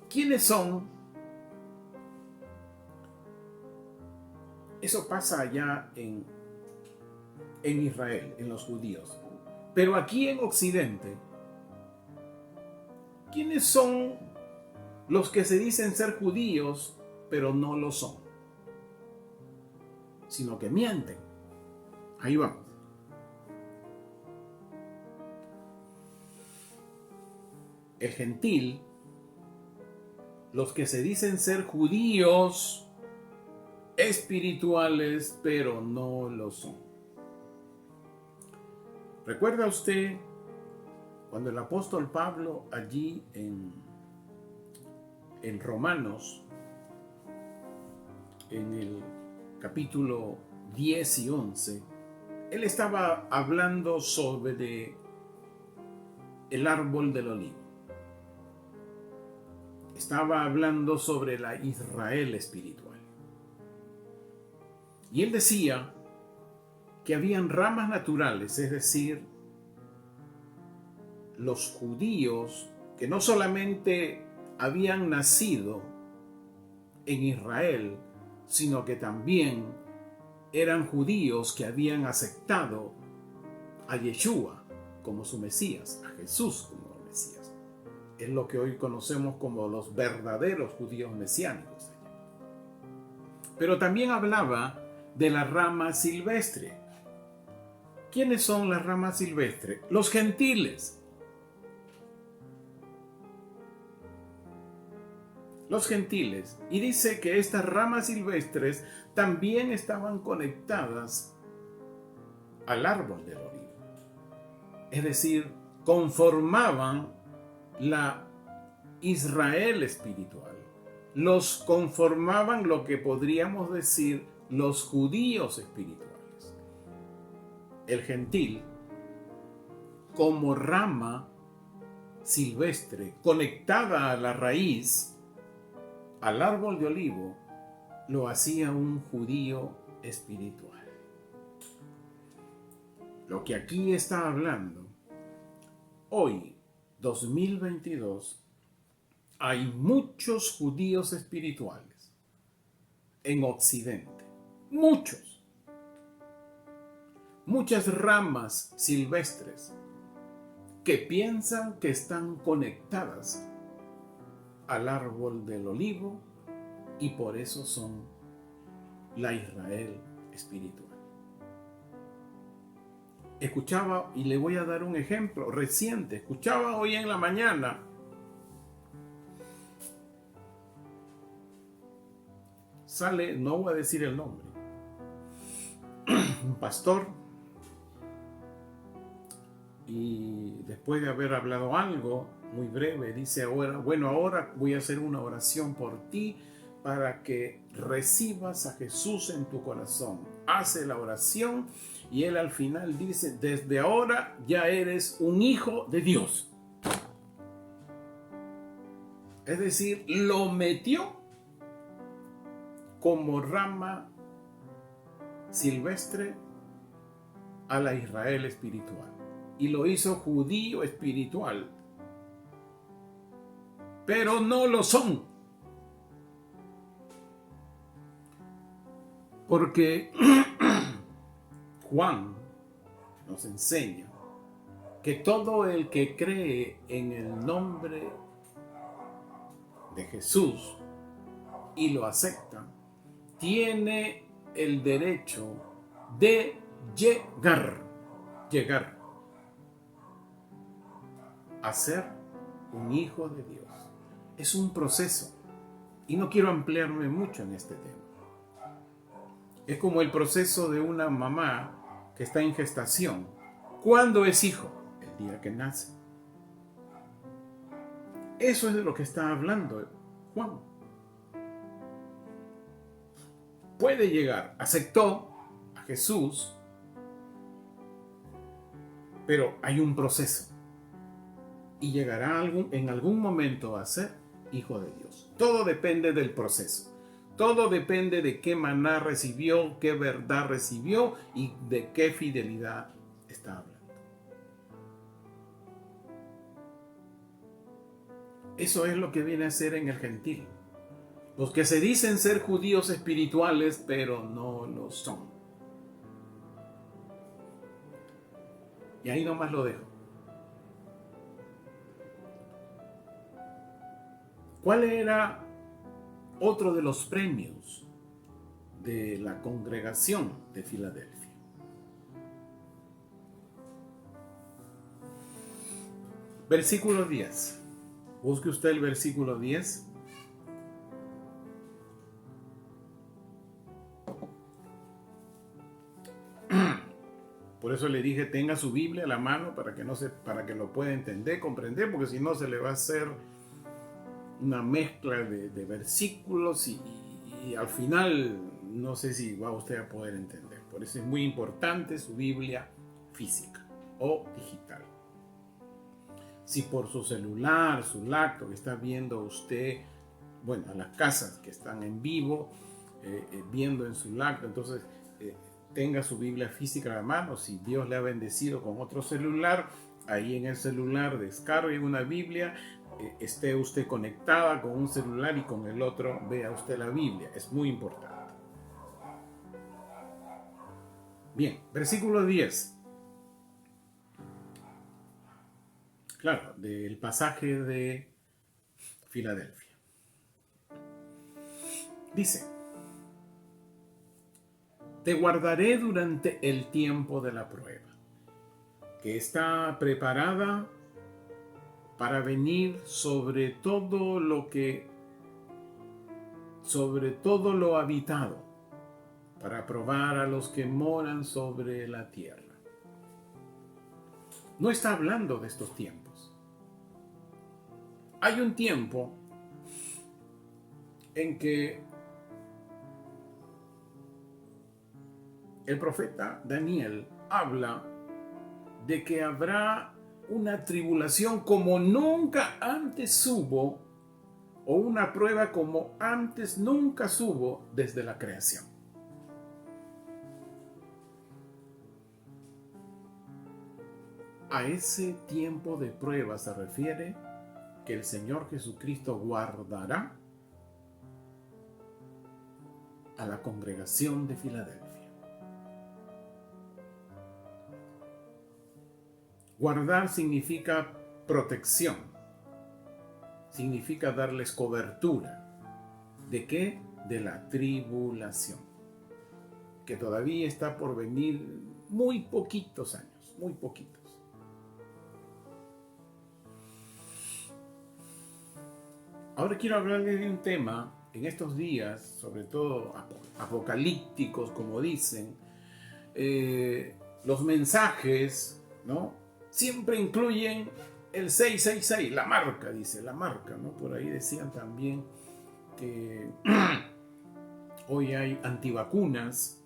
¿Quiénes son? Eso pasa allá en Israel, en los judíos. Pero aquí en Occidente, ¿quiénes son los que se dicen ser judíos, pero no lo son? Sino que mienten. Ahí vamos. El gentil, los que se dicen ser judíos espirituales, pero no lo son. ¿Recuerda usted cuando el apóstol Pablo allí en Romanos, en el capítulo 10 y 11, él estaba hablando sobre el árbol del olivo? Estaba hablando sobre la Israel espiritual. Y él decía que habían ramas naturales, es decir, los judíos que no solamente habían nacido en Israel, sino que también eran judíos que habían aceptado a Yeshua como su Mesías, a Jesús como Mesías. Es lo que hoy conocemos como los verdaderos judíos mesiánicos. Pero también hablaba de la rama silvestre. ¿Quiénes son las ramas silvestres? Los gentiles. Los gentiles. Y dice que estas ramas silvestres también estaban conectadas al árbol del olivo. Es decir, conformaban la Israel espiritual. Los conformaban lo que podríamos decir los judíos espirituales. El gentil, como rama silvestre conectada a la raíz, al árbol de olivo, lo hacía un judío espiritual. Lo que aquí está hablando, hoy, 2022, hay muchos judíos espirituales en Occidente. Muchas ramas silvestres que piensan que están conectadas al árbol del olivo y por eso son la Israel espiritual. Escuchaba, y le voy a dar un ejemplo reciente, escuchaba hoy en la mañana sale, no voy a decir el nombre, un pastor, y después de haber hablado algo muy breve, dice ahora, bueno, ahora voy a hacer una oración por ti para que recibas a Jesús en tu corazón. Hace la oración y él al final dice, desde ahora ya eres un hijo de Dios. Es decir, lo metió como rama silvestre a la Israel espiritual. Y lo hizo judío espiritual. Pero no lo son. Porque Juan nos enseña que todo el que cree en el nombre de Jesús y lo acepta, tiene el derecho de llegar a ser un hijo de Dios. Es un proceso y no quiero ampliarme mucho en este tema. Es como el proceso de una mamá que está en gestación. ¿Cuándo es hijo? El día que nace. Eso es de lo que está hablando Juan. Puede llegar, aceptó a Jesús, pero hay un proceso y llegará en algún momento a ser hijo de Dios. Todo depende del proceso. Todo depende de qué maná recibió, qué verdad recibió y de qué fidelidad está hablando. Eso es lo que viene a ser en el gentil. Los que se dicen ser judíos espirituales, pero no lo son. Y ahí nomás lo dejo. ¿Cuál era otro de los premios de la congregación de Filadelfia? Versículo 10. Busque usted el versículo 10. Por eso le dije, tenga su Biblia a la mano para que lo pueda entender, comprender, porque si no se le va a hacer una mezcla de versículos y al final no sé si va usted a poder entender. Por eso es muy importante su Biblia física o digital. Si por su celular, su laptop está viendo usted, bueno, a las casas que están en vivo, viendo en su laptop, entonces tenga su Biblia física a la mano. Si Dios le ha bendecido con otro celular, ahí en el celular descargue una Biblia, esté usted conectada con un celular y con el otro vea usted la Biblia. Es muy importante. Bien, versículo 10. Claro, del pasaje de Filadelfia. Dice: te guardaré durante el tiempo de la prueba, que está preparada para venir sobre todo lo habitado, para probar a los que moran sobre la tierra. No está hablando de estos tiempos. Hay un tiempo en que el profeta Daniel habla de que habrá una tribulación como nunca antes hubo, o una prueba como antes nunca hubo desde la creación. A ese tiempo de prueba se refiere que el Señor Jesucristo guardará a la congregación de Filadelfia. Guardar significa protección, significa darles cobertura. ¿De qué? De la tribulación, que todavía está por venir muy poquitos años, muy poquitos. Ahora quiero hablarles de un tema en estos días, sobre todo apocalípticos, como dicen, los mensajes, ¿no?, siempre incluyen el 666, la marca, dice, la marca, ¿no? Por ahí decían también que hoy hay antivacunas,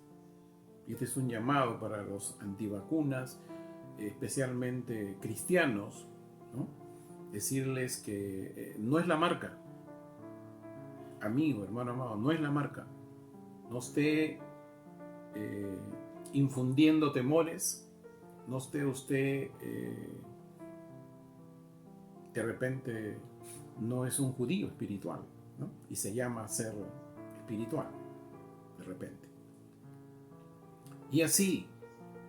y este es un llamado para los antivacunas, especialmente cristianos, ¿no? Decirles que no es la marca, amigo, hermano amado, no es la marca. No esté infundiendo temores, no esté usted de repente no es un judío espiritual, ¿no? Y se llama ser espiritual, de repente. Y así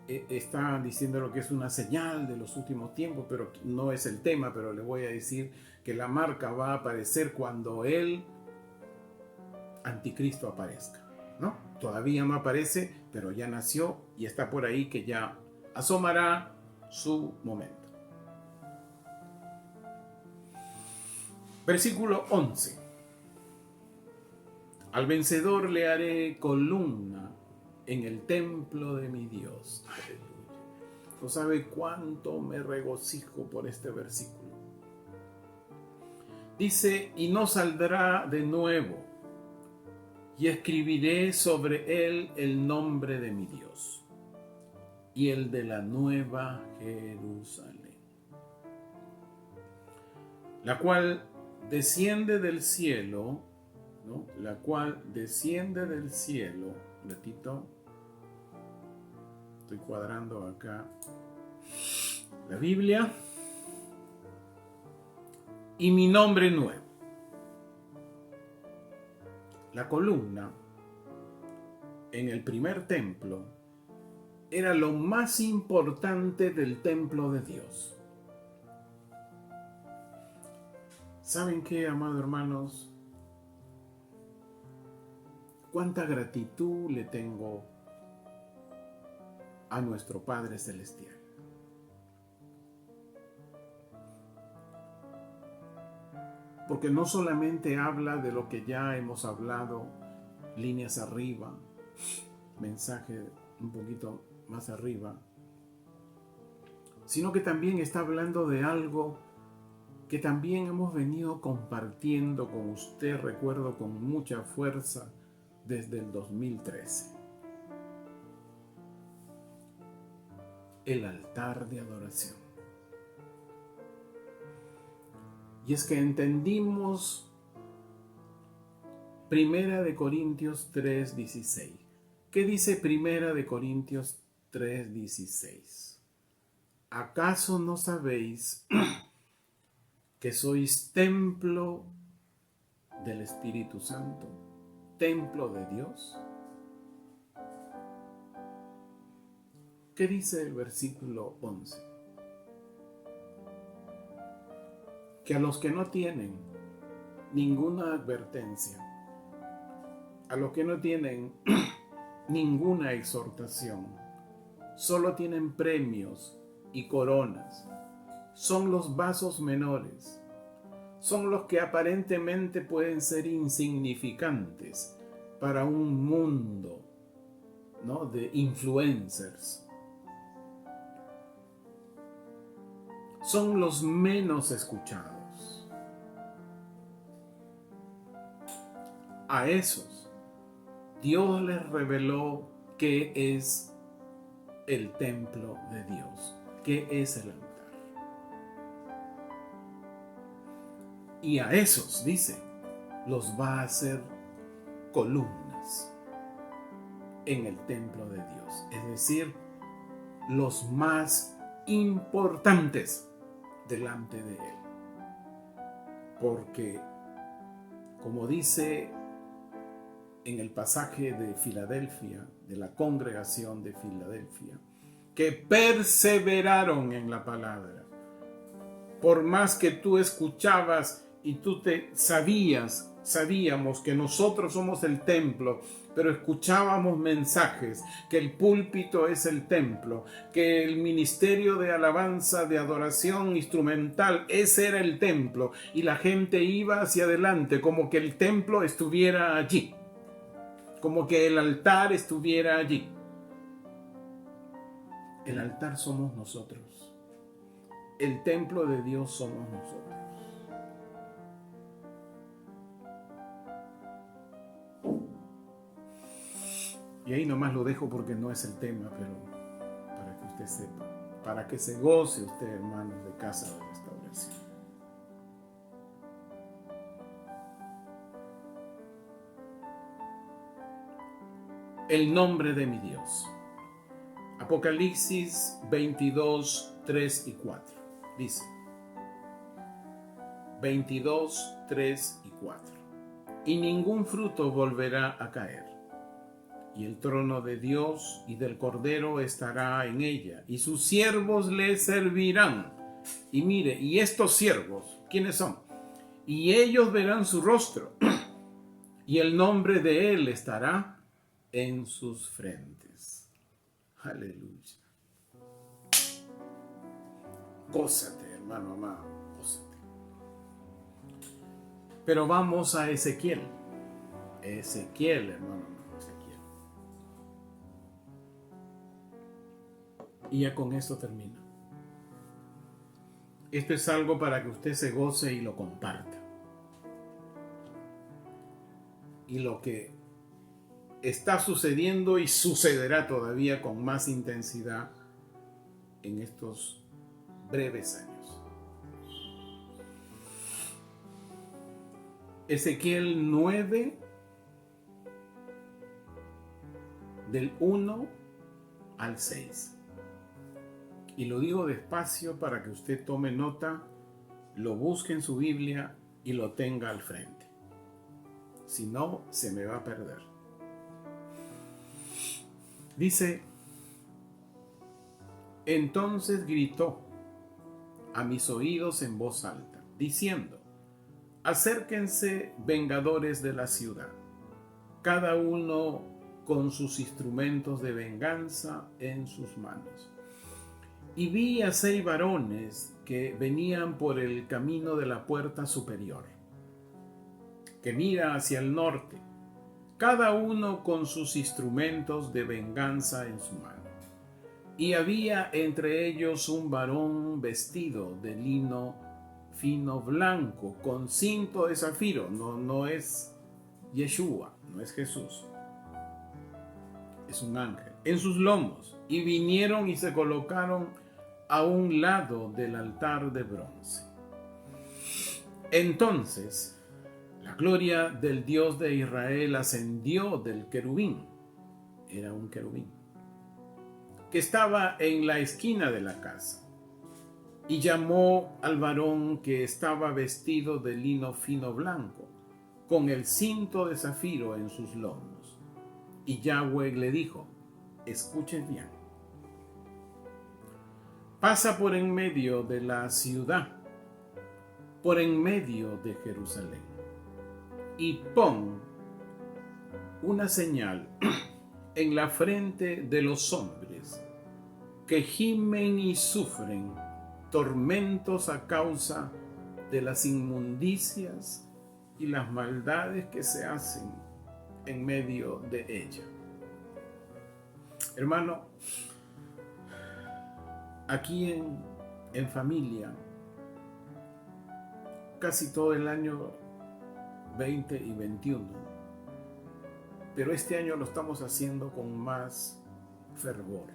está diciendo lo que es una señal de los últimos tiempos, pero no es el tema, pero le voy a decir que la marca va a aparecer cuando el anticristo aparezca, ¿no? Todavía no aparece, pero ya nació y está por ahí, que ya asomará su momento. Versículo 11. Al vencedor le haré columna en el templo de mi Dios. Aleluya. No sabe cuánto me regocijo por este versículo. Dice, y no saldrá de nuevo, y escribiré sobre él el nombre de mi Dios y el de la nueva Jerusalén, la cual desciende del cielo, ¿no? La cual desciende del cielo. Repito, estoy cuadrando acá la Biblia. Y mi nombre nuevo. La columna en el primer templo era lo más importante del templo de Dios. ¿Saben qué, amados hermanos? Cuánta gratitud le tengo a nuestro Padre Celestial. Porque no solamente habla de lo que ya hemos hablado, líneas arriba, mensaje un poquito más arriba, sino que también está hablando de algo que también hemos venido compartiendo con usted, recuerdo, con mucha fuerza desde el 2013. El altar de adoración. Y es que entendimos 1 Corintios 3:16. ¿Qué dice 1 Corintios 3:16? ¿Acaso no sabéis que sois templo del Espíritu Santo, templo de Dios? ¿Qué dice el versículo 11? Que a los que no tienen ninguna advertencia, a los que no tienen ninguna exhortación, solo tienen premios y coronas, son los vasos menores, son los que aparentemente pueden ser insignificantes para un mundo, ¿no?, de influencers. Son los menos escuchados. A esos, Dios les reveló qué es el templo de Dios, qué es el altar. Y a esos, dice, los va a hacer columnas en el templo de Dios. Es decir, los más importantes delante de Él. Porque, como dice en el pasaje de Filadelfia, de la congregación de Filadelfia, que perseveraron en la palabra. Por más que tú escuchabas y tú te sabías sabíamos que nosotros somos el templo, pero escuchábamos mensajes que el púlpito es el templo, que el ministerio de alabanza, de adoración instrumental, ese era el templo, y la gente iba hacia adelante como que el templo estuviera allí, como que el altar estuviera allí. El altar somos nosotros. El templo de Dios somos nosotros. Y ahí nomás lo dejo porque no es el tema, pero para que usted sepa, para que se goce usted, hermanos, de Casa de Restauración. El nombre de mi Dios. Apocalipsis 22, 3 y 4. Dice 22, 3 y 4. Y ningún fruto volverá a caer. Y el trono de Dios y del Cordero estará en ella, y sus siervos le servirán. Y mire, y estos siervos, ¿quiénes son? Y ellos verán su rostro, y el nombre de él estará en sus frentes. Aleluya. Gózate, hermano amado, gózate. Pero vamos a Ezequiel. Ezequiel, hermano. Y ya con esto termino. Esto es algo para que usted se goce y lo comparta. Y lo que está sucediendo y sucederá todavía con más intensidad en estos breves años. Ezequiel 9, del 1 al 6. Y lo digo despacio para que usted tome nota, lo busque en su Biblia y lo tenga al frente. Si no, se me va a perder. Dice, entonces gritó a mis oídos en voz alta, diciendo, acérquense vengadores de la ciudad, cada uno con sus instrumentos de venganza en sus manos. Y vi a 6 varones que venían por el camino de la puerta superior, que mira hacia el norte, cada uno con sus instrumentos de venganza en su mano. Y había entre ellos un varón vestido de lino fino blanco, con cinto de zafiro. No es Yeshua, no es Jesús, es un ángel, en sus lomos. Y vinieron y se colocaron a un lado del altar de bronce. Entonces la gloria del Dios de Israel ascendió del querubín, era un querubín, que estaba en la esquina de la casa, y llamó al varón que estaba vestido de lino fino blanco, con el cinto de zafiro en sus lomos. Y Yahweh le dijo, escuchen bien, pasa por en medio de la ciudad, por en medio de Jerusalén, y pon una señal en la frente de los hombres que gimen y sufren tormentos a causa de las inmundicias y las maldades que se hacen en medio de ella. Hermano, aquí en familia, casi todo el año 20 y 21, pero este año lo estamos haciendo con más fervor.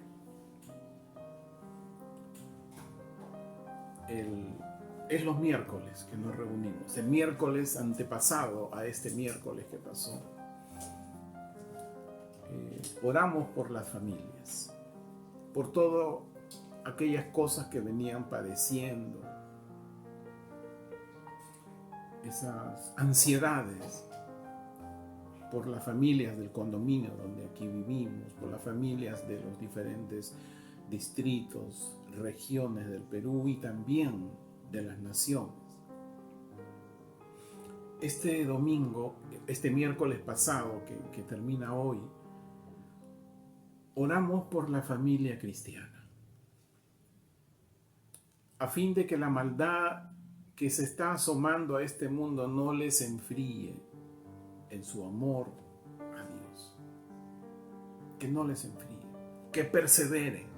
Es los miércoles que nos reunimos, el miércoles antepasado a este miércoles que pasó. Oramos por las familias, por todas aquellas cosas que venían padeciendo, esas ansiedades, por las familias del condominio donde aquí vivimos, por las familias de los diferentes distritos, regiones del Perú y también de las naciones. este domingo, este miércoles pasado que termina hoy, oramos por la familia cristiana, a fin de que la maldad que se está asomando a este mundo no les enfríe en su amor a Dios. Que no les enfríe, que perseveren.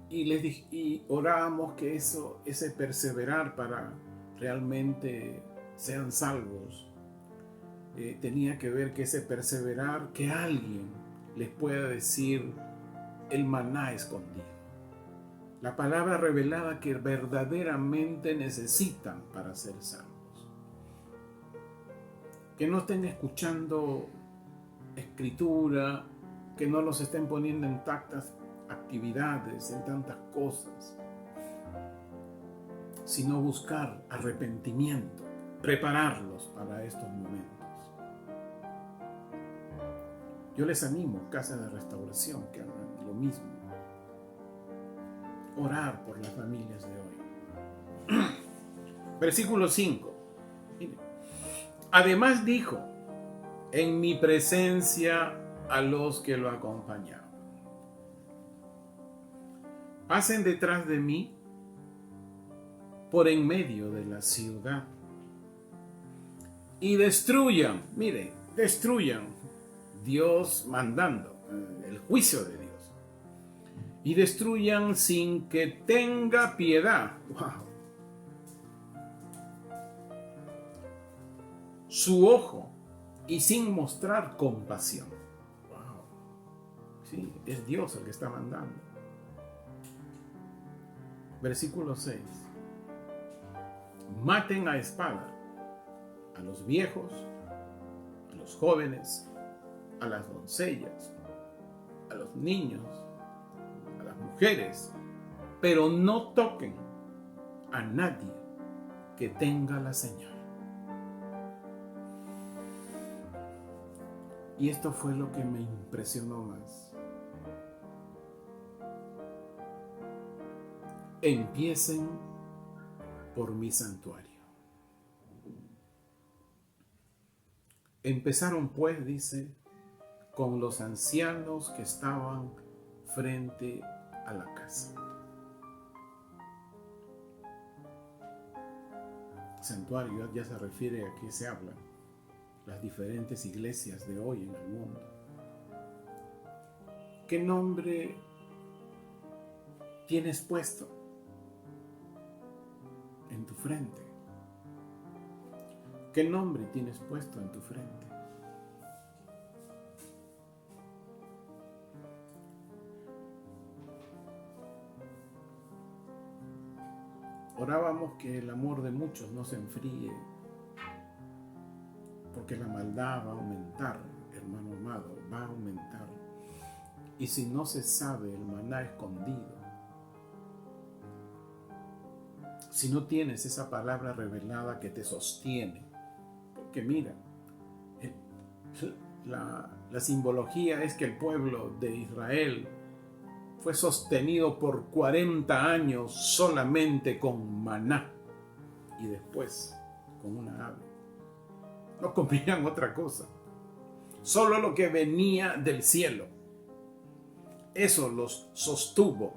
Y oramos que ese perseverar para realmente sean salvos, tenía que ver que ese perseverar, que alguien les pueda decir el maná escondido, la palabra revelada que verdaderamente necesitan para ser salvos. Que no estén escuchando escritura, que no los estén poniendo en tantas actividades, en tantas cosas, sino buscar arrepentimiento, prepararlos para estos momentos. Yo les animo, Casa de Restauración, que hagan lo mismo. Orar por las familias de hoy. Versículo 5. Mire. Además dijo, en mi presencia a los que lo acompañaban: pasen detrás de mí por en medio de la ciudad y destruyan, mire, destruyan, Dios mandando, el juicio de Dios, y destruyan sin que tenga piedad. ¡Wow! Su ojo y sin mostrar compasión. ¡Wow! Sí, es Dios el que está mandando. Versículo 6. Maten a espada a los viejos, a los jóvenes, a las doncellas, a los niños, a las mujeres, pero no toquen a nadie que tenga la señal. Y esto fue lo que me impresionó más. Empiecen por mi santuario. Empezaron pues, dice, con los ancianos que estaban frente a la casa. Santuario ya se refiere a qué se habla, las diferentes iglesias de hoy en el mundo. ¿Qué nombre tienes puesto en tu frente? ¿Qué nombre tienes puesto en tu frente? Orábamos que el amor de muchos no se enfríe, porque la maldad va a aumentar, hermano amado, va a aumentar. Y si no se sabe el maná escondido, si no tienes esa palabra revelada que te sostiene, porque mira, la simbología es que el pueblo de Israel fue sostenido por 40 años solamente con maná y después con una ave. No comían otra cosa, solo lo que venía del cielo. Eso los sostuvo.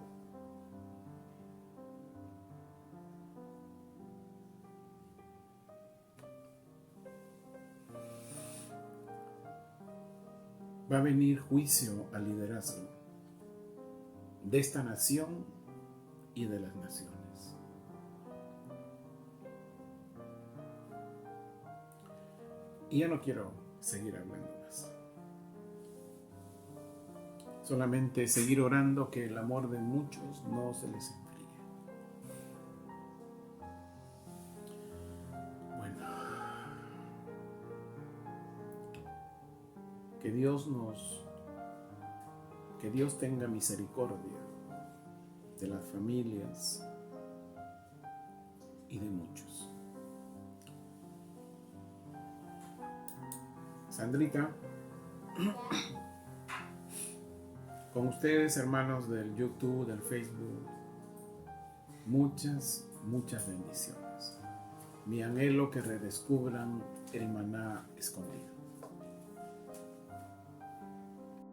Va a venir juicio al liderazgo de esta nación y de las naciones. Y ya no quiero seguir hablando más. Solamente seguir orando que el amor de muchos no se les enfríe. Bueno, que Dios tenga misericordia de las familias y de muchos. Sandrita, con ustedes, hermanos del YouTube, del Facebook, muchas bendiciones. Mi anhelo que redescubran el maná escondido.